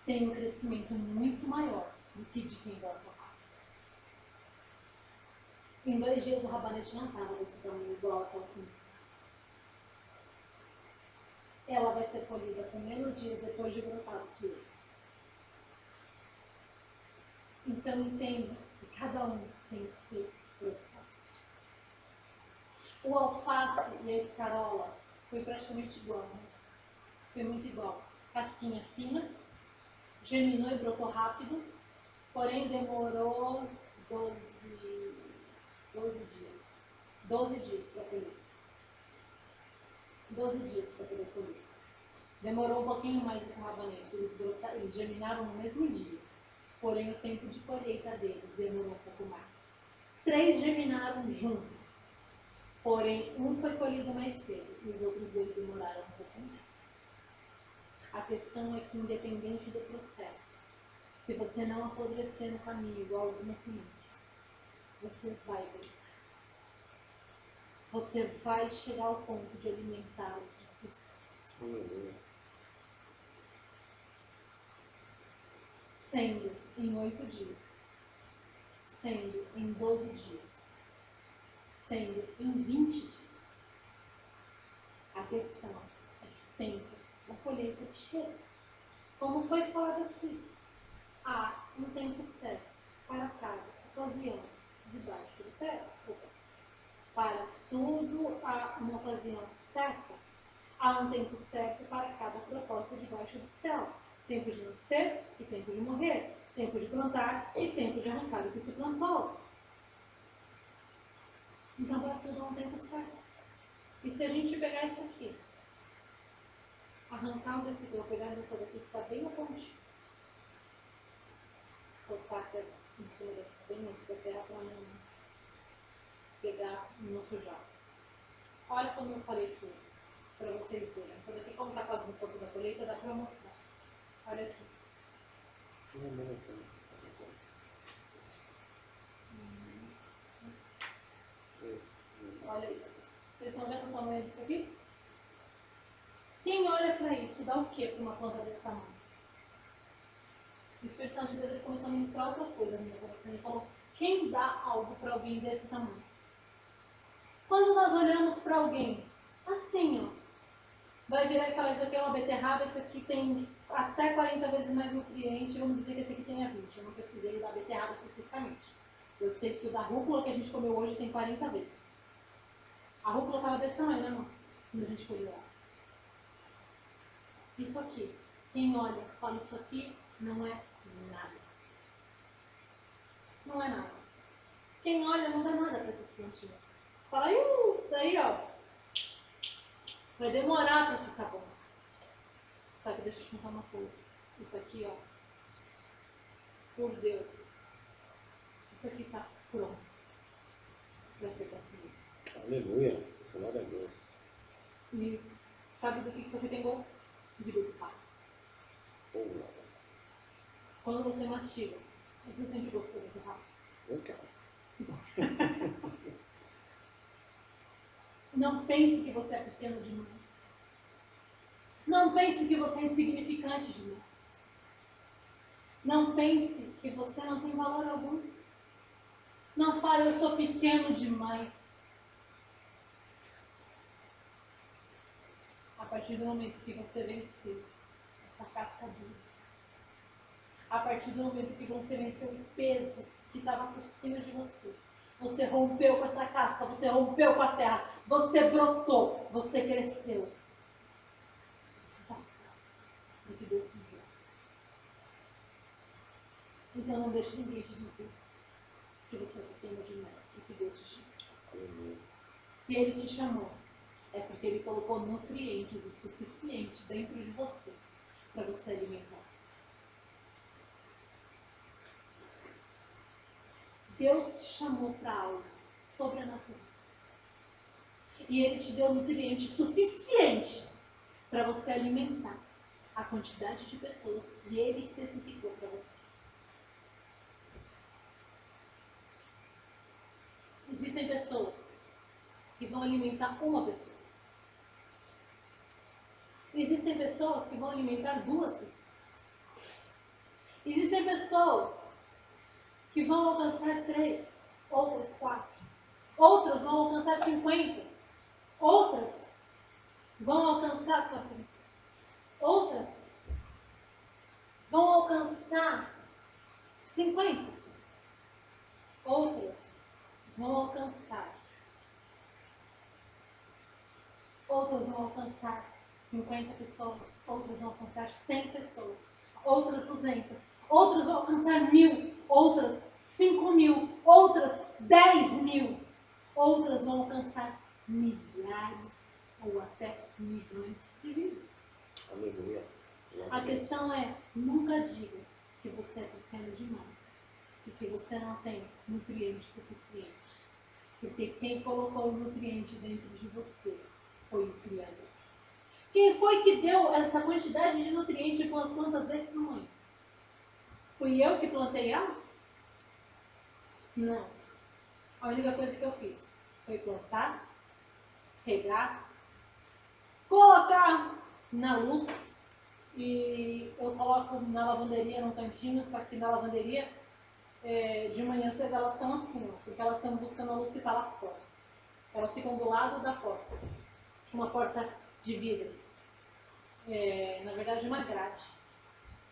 Speaker 1: tem um crescimento muito maior do que de quem volta rápido. Em 2 dias o rabanete não estava desse tamanho igual a salsicha. Ela vai ser colhida com menos dias depois de brotar do que eu. Então entenda que cada um tem o seu processo. O alface e a escarola foi praticamente igual, né? Foi muito igual. Casquinha fina, germinou e brotou rápido, porém demorou 12 dias. 12 dias para colher. 12 dias para poder colher. Demorou um pouquinho mais do que o rabanete. Eles germinaram no mesmo dia. Porém, o tempo de colheita deles demorou um pouco mais. 3 germinaram juntos. Porém, um foi colhido mais cedo e os outros 2 demoraram um pouco mais. A questão é que, independente do processo, se você não apodrecer no caminho igual algumas sementes, você vai brotar. Você vai chegar ao ponto de alimentar outras pessoas. Sendo em 8 dias, sendo em 12 dias, sendo em 20 dias. A questão é que o tempo da colheita chega. Como foi falado aqui, há um tempo certo para cada ocasião debaixo do pé. Para tudo há uma ocasião certa. Há um tempo certo para cada propósito debaixo do céu. Tempo de nascer e tempo de morrer. Tempo de plantar e tempo de arrancar o que se plantou. Então, para tudo há um tempo certo. E se a gente pegar isso aqui, arrancar um desse vou pegar essa daqui que está bem na ponte, cortar até em cima daqui, bem antes da terra para não pegar e não sujar. Olha como eu falei aqui, para vocês verem. Essa daqui, como está quase no corpo da colheita, dá para mostrar. Olha aqui. Olha isso. Vocês estão vendo o tamanho disso aqui? Quem olha para isso dá o que para uma planta desse tamanho? O Espírito Santo de Deus ele começou a ministrar outras coisas no meu coração. Ele falou, quem dá algo para alguém desse tamanho? Quando nós olhamos para alguém assim, ó, vai virar e falar, isso aqui é uma beterraba, isso aqui tem até 40 vezes mais nutriente, vamos dizer que esse aqui tenha 20. Eu não pesquisei o da beterraba especificamente. Eu sei que o da rúcula que a gente comeu hoje tem 40 vezes. A rúcula estava desse tamanho, né, irmão? Quando a gente colheu ela. Isso aqui, quem olha, fala, isso aqui não é nada. Não é nada. Quem olha não dá nada para essas plantinhas. Fala, isso daí, ó, vai demorar para ficar bom. Só que deixa eu te contar uma coisa. Isso aqui, ó, por Deus, isso aqui está pronto para ser consumido.
Speaker 2: Aleluia, glória a Deus.
Speaker 1: E sabe do que isso aqui tem gosto? De beterraba. Quando você mastiga, você sente o gosto da beterraba?
Speaker 2: Eu quero.
Speaker 1: Não pense que você é pequeno demais. Não pense que você é insignificante demais. Não pense que você não tem valor algum. Não fale, eu sou pequeno demais. A partir do momento que você venceu essa casca dura, a partir do momento que você venceu o peso que estava por cima de você, você rompeu com essa casca, você rompeu com a terra, você brotou, você cresceu. Você está pronto para o que Deus tem para você. Então não deixe ninguém te dizer que você é pequeno demais para o que Deus te chamou. Se Ele te chamou, é porque Ele colocou nutrientes o suficiente dentro de você para você alimentar. Deus te chamou para algo sobrenatural. E Ele te deu nutriente suficiente para você alimentar a quantidade de pessoas que Ele especificou para você. Existem pessoas que vão alimentar uma pessoa. Existem pessoas que vão alimentar 2 pessoas. Existem pessoas que vão alcançar 3, outras 4. Outras vão alcançar 50. Outras vão alcançar 40. Outras vão alcançar 50. Outras vão alcançar. Outras vão alcançar 50 pessoas. Outras vão alcançar 100 pessoas. Outras 200. Outras vão alcançar 1000. Outras 5.000. Outras 10.000. Outras vão alcançar milhares ou até milhões de vidas.
Speaker 2: Aleluia.
Speaker 1: A questão é, nunca diga que você é pequeno demais e que você não tem nutriente suficiente. Porque quem colocou o nutriente dentro de você foi o Criador. Quem foi que deu essa quantidade de nutriente com as plantas desse tamanho? Fui eu que plantei elas? Não. A única coisa que eu fiz foi plantar, regar, colocar na luz. E eu coloco na lavanderia num cantinho, só que na lavanderia de manhã cedo elas estão assim, ó, porque elas estão buscando a luz que está lá fora. Elas ficam do lado da porta, uma porta de vidro, na verdade uma grade.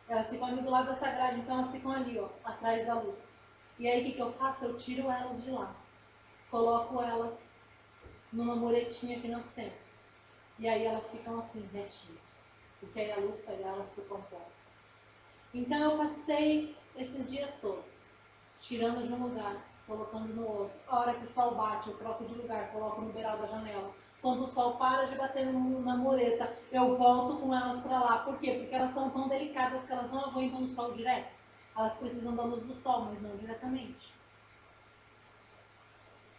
Speaker 1: Elas ficam ali do lado dessa grade, então elas ficam ali, ó, atrás da luz. E aí o que eu faço? Eu tiro elas de lá, coloco elas numa muretinha que nós temos. E aí elas ficam assim, retinhas, porque aí a luz pega elas por completo. Então eu passei esses dias todos, tirando de um lugar, colocando no outro. A hora que o sol bate, eu troco de lugar, coloco no beiral da janela. Quando o sol para de bater na mureta, eu volto com elas para lá. Por quê? Porque elas são tão delicadas que elas não aguentam o sol direto. Elas precisam da luz do sol, mas não diretamente.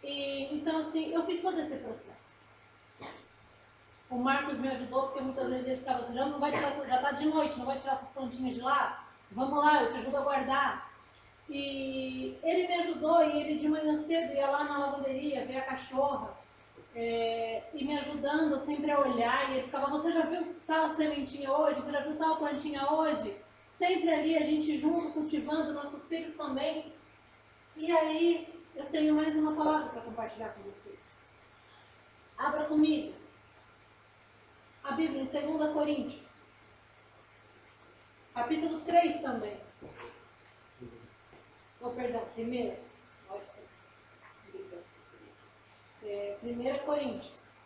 Speaker 1: Então, assim, eu fiz todo esse processo. O Marcos me ajudou, porque muitas vezes ele ficava assim, já não vai tirar, já está de noite, não vai tirar suas plantinhas de lá? Vamos lá, eu te ajudo a guardar. E ele me ajudou, e ele de manhã cedo ia lá na lavanderia, ver a cachorra, e me ajudando sempre a olhar, e ele ficava, você já viu tal sementinha hoje? Você já viu tal plantinha hoje? Sempre ali, a gente junto, cultivando, nossos filhos também. E aí, eu tenho mais uma palavra para compartilhar com vocês. Abra comigo a Bíblia em 2 Coríntios, capítulo 3 também. Perdão, 1 Coríntios,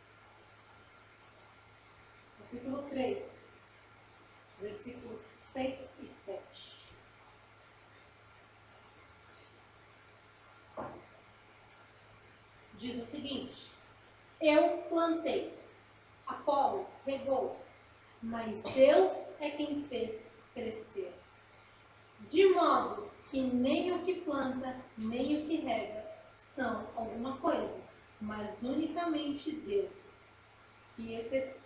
Speaker 1: capítulo 3, versículos 6 e 7. Diz o seguinte: eu plantei, Apolo regou, mas Deus é quem fez crescer. De modo que nem o que planta, nem o que rega são alguma coisa, mas unicamente Deus que efetua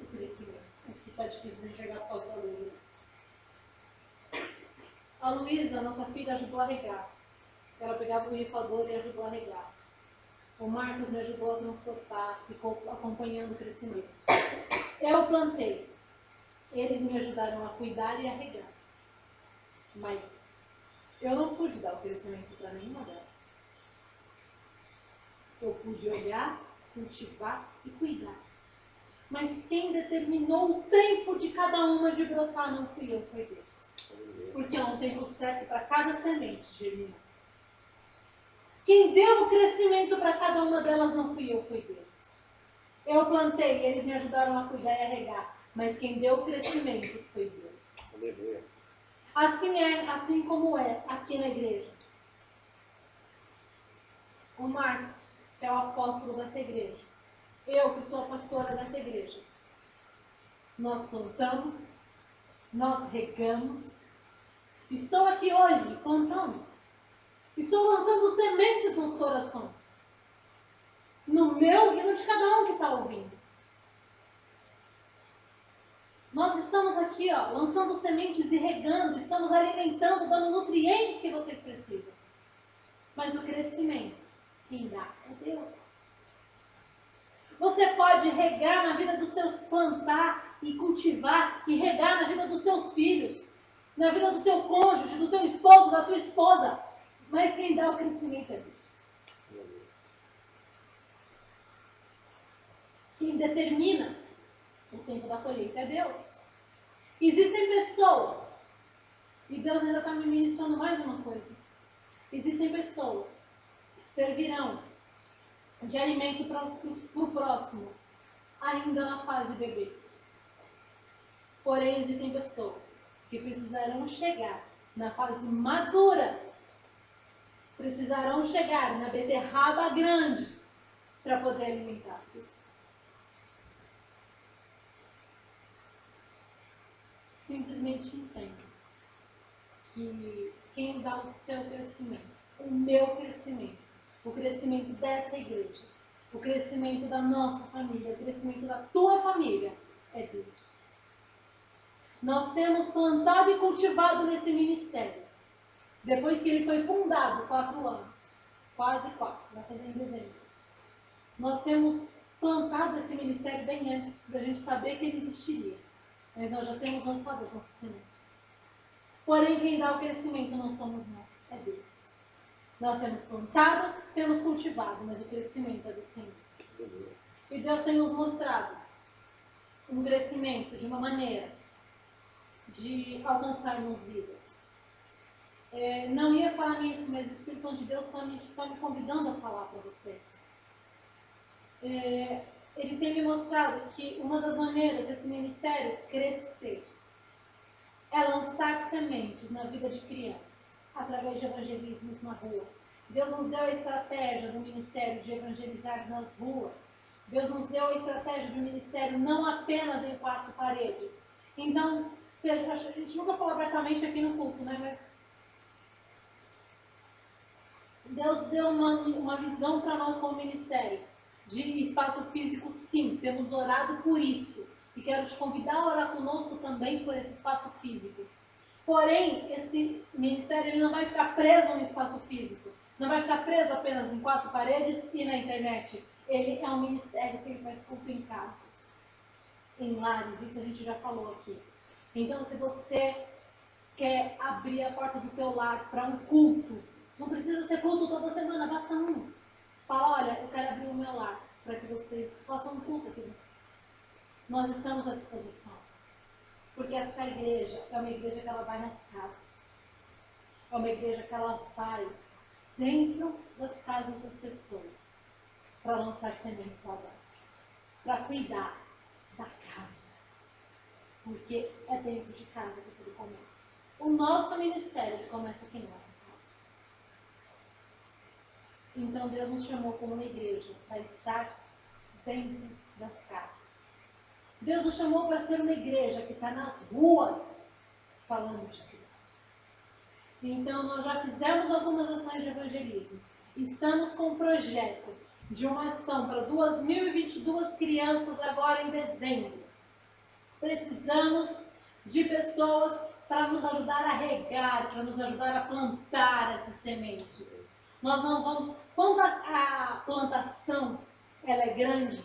Speaker 1: o crescimento. Aqui está difícil de enxergar por causa da luz. A Luísa, nossa filha, ajudou a regar. Ela pegava o rifador e ajudou a regar. O Marcos me ajudou a transportar, ficou acompanhando o crescimento. Eu plantei. Eles me ajudaram a cuidar e a regar. Mas eu não pude dar o crescimento para nenhuma delas. Eu pude olhar, cultivar e cuidar. Mas quem determinou o tempo de cada uma de brotar não fui eu, foi Deus. Porque há um tempo certo para cada semente germinar. Quem deu o crescimento para cada uma delas não fui eu, foi Deus. Eu plantei, eles me ajudaram a cuidar e a regar. Mas quem deu o crescimento foi Deus. Assim como é aqui na igreja. O Marcos, que é o apóstolo dessa igreja. Eu, que sou a pastora dessa igreja. Nós plantamos, nós regamos. Estou aqui hoje plantando. Estou lançando sementes nos corações. No meu e no de cada um que está ouvindo. Nós estamos aqui, lançando sementes e regando, estamos alimentando, dando nutrientes que vocês precisam. Mas o crescimento, quem dá é Deus. Você pode regar na vida dos teus, plantar e cultivar e regar na vida dos teus filhos, na vida do teu cônjuge, do teu esposo, da tua esposa. Mas quem dá o crescimento é Deus. Quem determina o tempo da colheita é Deus. Existem pessoas, e Deus ainda está me ministrando mais uma coisa. Existem pessoas que servirão de alimento para o próximo, ainda na fase bebê. Porém, existem pessoas que precisarão chegar na fase madura, precisarão chegar na beterraba grande para poder alimentar as pessoas. Simplesmente entenda que quem dá o seu crescimento, o meu crescimento, o crescimento dessa igreja, o crescimento da nossa família, o crescimento da tua família, é Deus. Nós temos plantado e cultivado nesse ministério, depois que ele foi fundado, 4 anos, quase 4, vai fazer em dezembro. Nós temos plantado esse ministério bem antes da gente saber que ele existiria, mas nós já temos lançado as nossas sementes. Porém, quem dá o crescimento não somos nós, é Deus. Nós temos plantado, temos cultivado, mas o crescimento é do Senhor. E Deus tem nos mostrado um crescimento de uma maneira de alcançarmos vidas. Não ia falar nisso, mas o Espírito Santo de Deus está me convidando a falar para vocês. Ele tem me mostrado que uma das maneiras desse ministério crescer é lançar sementes na vida de crianças, através de evangelismos na rua. Deus nos deu a estratégia do ministério de evangelizar nas ruas. Deus nos deu a estratégia de um ministério não apenas em 4 paredes. Então, a gente nunca falou abertamente aqui no culto, né? Mas Deus deu uma visão para nós como ministério de espaço físico, sim. Temos orado por isso. E quero te convidar a orar conosco também por esse espaço físico. Porém, esse ministério ele não vai ficar preso no espaço físico. Não vai ficar preso apenas em 4 paredes e na internet. Ele é um ministério que ele faz culto em casas, em lares. Isso a gente já falou aqui. Então, se você quer abrir a porta do teu lar para um culto, não precisa ser culto toda semana, basta um. Fala, olha, eu quero abrir o meu lar para que vocês façam um culto aqui dentro. Nós estamos à disposição. Porque essa igreja é uma igreja que ela vai nas casas. É uma igreja que ela vai dentro das casas das pessoas para lançar sementes lá dentro. Para cuidar da casa. Porque é dentro de casa que tudo começa. O nosso ministério começa aqui em nossa casa. Então Deus nos chamou como uma igreja para estar dentro das casas. Deus nos chamou para ser uma igreja que está nas ruas falando de Cristo. Então, nós já fizemos algumas ações de evangelismo. Estamos com um projeto de uma ação para 2022 crianças agora em dezembro. Precisamos de pessoas para nos ajudar a regar, para nos ajudar a plantar essas sementes. Nós não vamos... Quando a plantação ela é grande,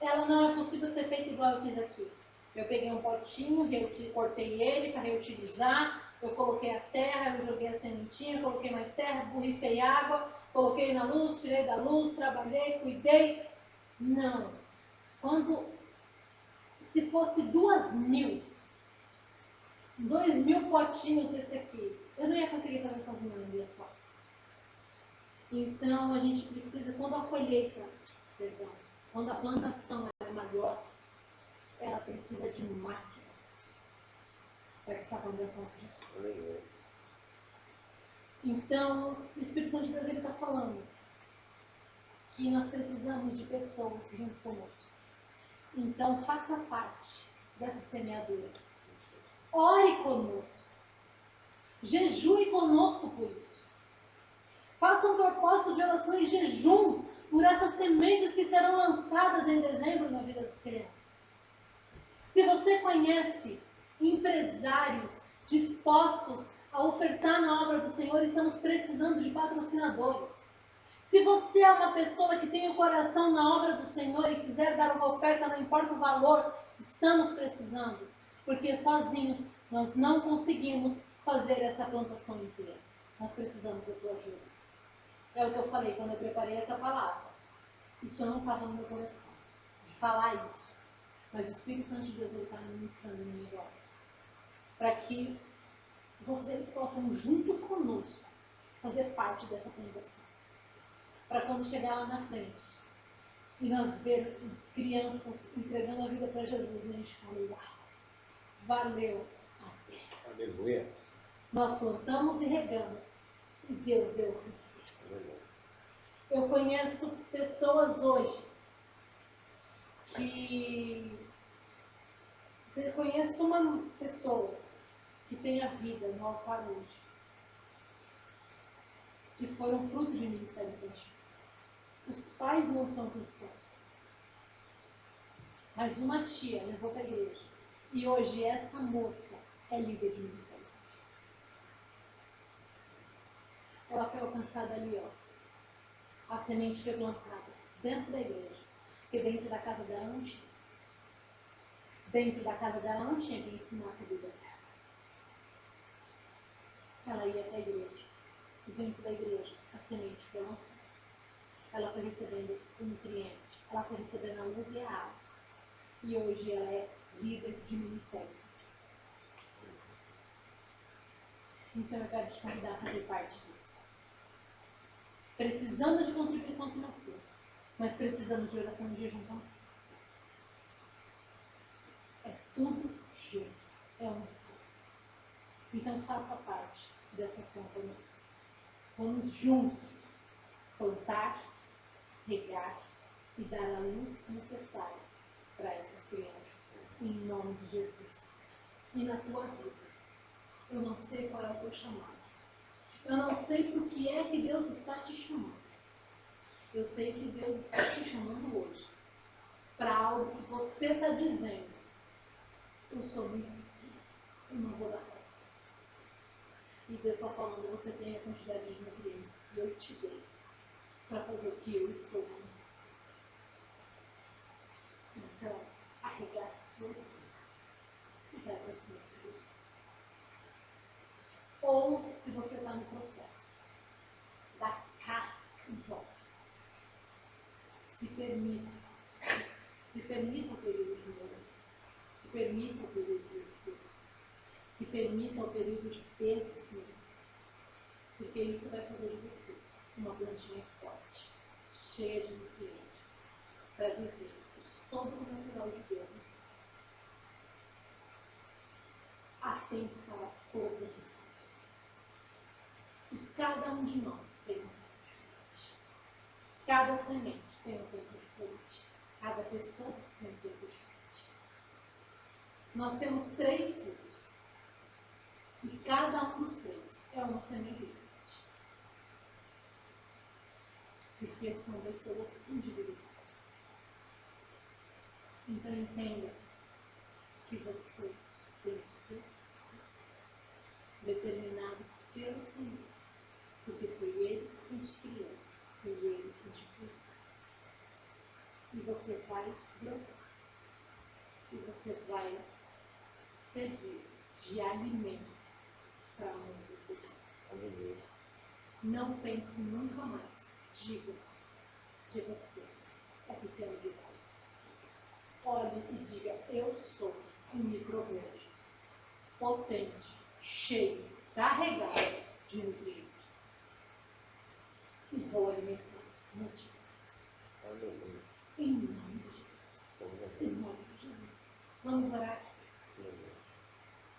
Speaker 1: ela não é possível ser feita igual eu fiz aqui. Eu peguei um potinho, cortei ele para reutilizar, eu coloquei a terra, eu joguei a sementinha, coloquei mais terra, borrifei água, coloquei na luz, tirei da luz, trabalhei, cuidei. Não. Se fosse 2.000 potinhos desse aqui, eu não ia conseguir fazer sozinha num dia só. Então a gente precisa, quando a plantação é maior, ela precisa de máquinas para que essa plantação seja feita. Então, o Espírito Santo de Deus está falando que nós precisamos de pessoas junto conosco. Então, faça parte dessa semeadura. Ore conosco. Jejue conosco por isso. Faça um propósito de oração e jejum por essas sementes que serão lançadas em dezembro na vida das crianças. Se você conhece empresários dispostos a ofertar na obra do Senhor, estamos precisando de patrocinadores. Se você é uma pessoa que tem o coração na obra do Senhor e quiser dar uma oferta, não importa o valor, estamos precisando. Porque sozinhos nós não conseguimos fazer essa plantação inteira. Nós precisamos da tua ajuda. É o que eu falei quando eu preparei essa palavra. Isso não estava no meu coração, de falar isso. Mas o Espírito Santo de Deus está ministrando em mim agora. Para que vocês possam, junto conosco, fazer parte dessa plantação. Para quando chegar lá na frente e nós vermos crianças entregando a vida para Jesus, a gente fala, uau, valeu a pena.
Speaker 2: Aleluia.
Speaker 1: Nós plantamos e regamos e Deus deu o respeito. Eu conheço pessoas hoje eu conheço pessoas que têm a vida no altar hoje, que foram fruto de ministério infantil. Os pais não são cristãos, mas uma tia levou para a igreja e hoje essa moça é líder de ministério infantil. Ela foi alcançada ali, ó. A semente foi plantada dentro da igreja, porque dentro da casa dela não tinha. Dentro da casa dela não tinha quem ensinasse a Bíblia dela. Ela ia para a igreja. E dentro da igreja, a semente foi lançada. Ela foi recebendo o nutriente. Ela foi recebendo a luz e a água. E hoje ela é líder de ministério. Então eu quero te convidar a fazer parte disso. Precisamos de contribuição financeira, mas precisamos de oração e jejum também. É tudo junto. É um tudo. Então faça parte dessa ação conosco. Vamos juntos plantar, regar e dar a luz necessária para essas crianças. Em nome de Jesus. E na tua vida. Eu não sei qual é o teu chamado. Eu não sei por que é que Deus está te chamando. Eu sei que Deus está te chamando hoje para algo que você está dizendo. Eu sou muito pequeno. Eu não vou dar conta. E Deus está falando, você tem a quantidade de nutrientes que eu te dei para fazer o que eu estou fazendo. Então, arregaça as suas vidas e vai para cima de Deus. Ou, se você está no processo da casca em volta, se permita o período de melhoria, se permita o período de estudo, se permita o período de peso em cima de você, porque isso vai fazer de você uma plantinha forte, cheia de nutrientes, para viver o sobrenatural de Deus. Há tempo para todas as coisas. E cada um de nós tem um tempo diferente. Cada semente tem um tempo diferente. Cada pessoa tem um tempo diferente. Nós temos 3 filhos. E cada um dos 3 é uma semente diferente. Porque são pessoas individuais. Então entenda que você tem o seu determinado pelo Senhor. Porque foi Ele quem te criou. Foi Ele quem te criou. E você vai brotar. E você vai servir de alimento para muitas pessoas.
Speaker 2: Aleluia.
Speaker 1: Não pense nunca mais. Diga que você é pequeno demais. Olhe e diga, eu sou um micro-verde, potente, cheio, carregado de nutrientes. E vou alimentar multidões.
Speaker 2: Aleluia.
Speaker 1: Em nome de Jesus. Em nome de Jesus. Vamos orar.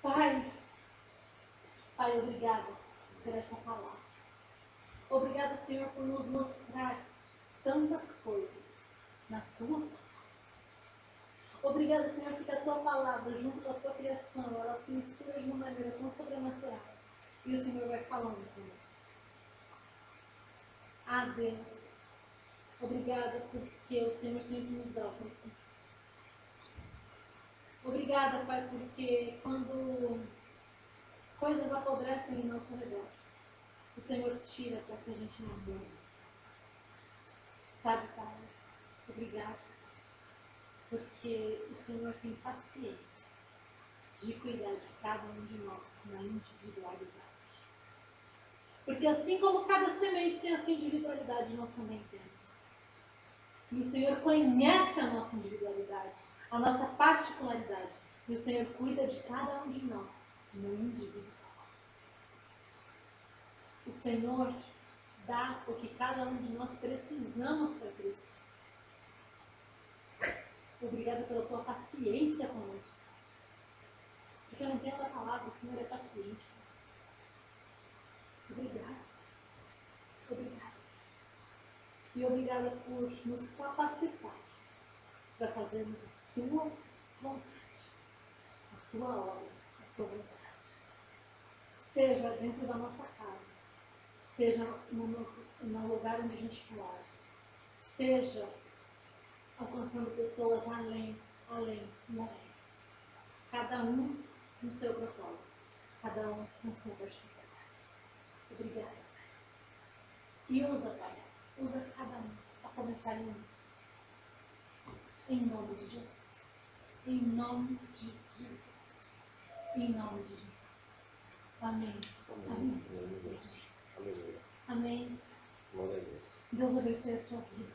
Speaker 1: Pai, obrigada por essa palavra. Obrigada, Senhor, por nos mostrar tantas coisas na tua palavra. Obrigada, Senhor, porque a tua palavra, junto com a tua criação, ela se mistura de uma maneira tão sobrenatural. E o Senhor vai falando conosco. Ah, Deus, obrigada porque o Senhor sempre nos dá o conhecimento. Obrigada, Pai, porque quando coisas apodrecem em nosso redor, o Senhor tira para que a gente não morra. Sabe, Pai, obrigada, porque o Senhor tem paciência de cuidar de cada um de nós na individualidade. Porque assim como cada semente tem a sua individualidade, nós também temos. E o Senhor conhece a nossa individualidade, a nossa particularidade. E o Senhor cuida de cada um de nós no individual. O Senhor dá o que cada um de nós precisamos para crescer. Obrigada pela tua paciência conosco. Porque eu não entendo a palavra, o Senhor é paciente conosco. Obrigada. Obrigada. E obrigada por nos capacitar para fazermos a tua vontade, a tua obra, a tua vontade. Seja dentro da nossa casa, seja no lugar onde a gente mora, seja alcançando pessoas além. Cada um no seu propósito, cada um na sua particularidade. Obrigada, Pai. E usa, Pai, usa cada um a começar em mim. Em nome de Jesus. Em nome de Jesus. Em nome de Jesus. Amém. Amém.
Speaker 2: Aleluia.
Speaker 1: Amém.
Speaker 2: Glória a Deus.
Speaker 1: Deus abençoe a sua vida.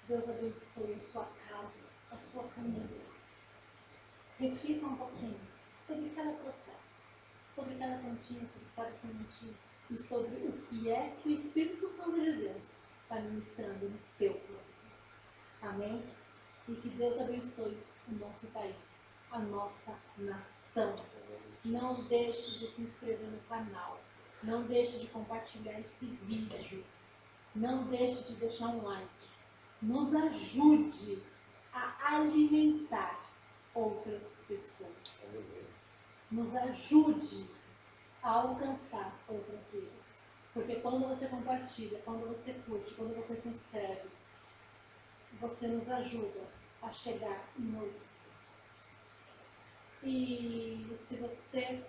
Speaker 1: Deus abençoe a sua casa, a sua família. Reflita um pouquinho sobre cada processo, sobre cada plantinha, sobre cada sementinha e sobre o que é que o Espírito Santo de Deus está ministrando no teu coração. Amém? E que Deus abençoe o nosso país, a nossa nação. Não deixe de se inscrever no canal. Não deixe de compartilhar esse vídeo. Não deixe de deixar um like. Nos ajude a alimentar outras pessoas.
Speaker 2: Aleluia.
Speaker 1: Nos ajude a alcançar outras vidas. Porque quando você compartilha, quando você curte, quando você se inscreve, você nos ajuda a chegar em outras pessoas. E se você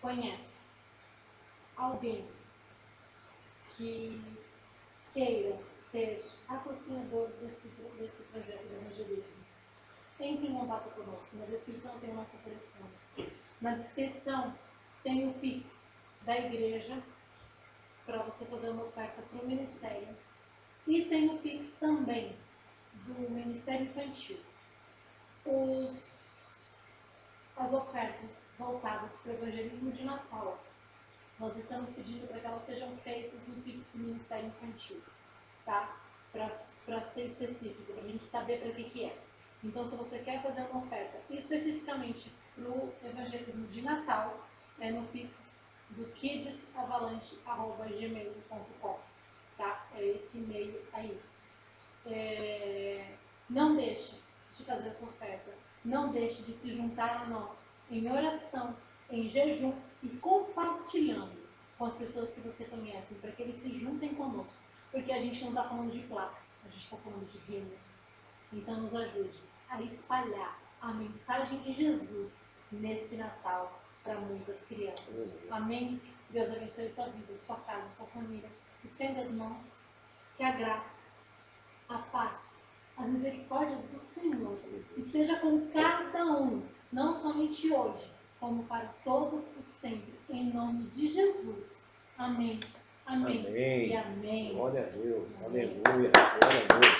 Speaker 1: conhece alguém que queira ser patrocinador desse projeto de evangelismo, entre em contato conosco. Na descrição tem o nosso telefone. Na descrição tem o Pix da igreja para você fazer uma oferta para o ministério. E tem o Pix também do Ministério Infantil. As ofertas voltadas para o evangelismo de Natal, nós estamos pedindo para que elas sejam feitas no Pix do Ministério Infantil, tá? Para ser específico, para a gente saber para que é. Então, se você quer fazer uma oferta especificamente para o evangelismo de Natal, é no Pix do kidsavalanche@gmail.com, tá? É esse e-mail aí. Não deixe de fazer a sua oferta. Não deixe de se juntar a nós em oração, em jejum e compartilhando com as pessoas que você conhece, para que eles se juntem conosco. Porque a gente não está falando de placa, a gente está falando de reino. Então nos ajude a espalhar a mensagem de Jesus nesse Natal para muitas crianças. Amém? Deus abençoe sua vida, sua casa, sua família. Estenda as mãos, que a graça, a paz as misericórdias do Senhor esteja com cada um, não somente hoje, como para todo o sempre, em nome de Jesus. Amém. Amém.
Speaker 2: Amém.
Speaker 1: E amém.
Speaker 2: Glória a Deus.
Speaker 1: Amém.
Speaker 2: Aleluia. Glória a Deus.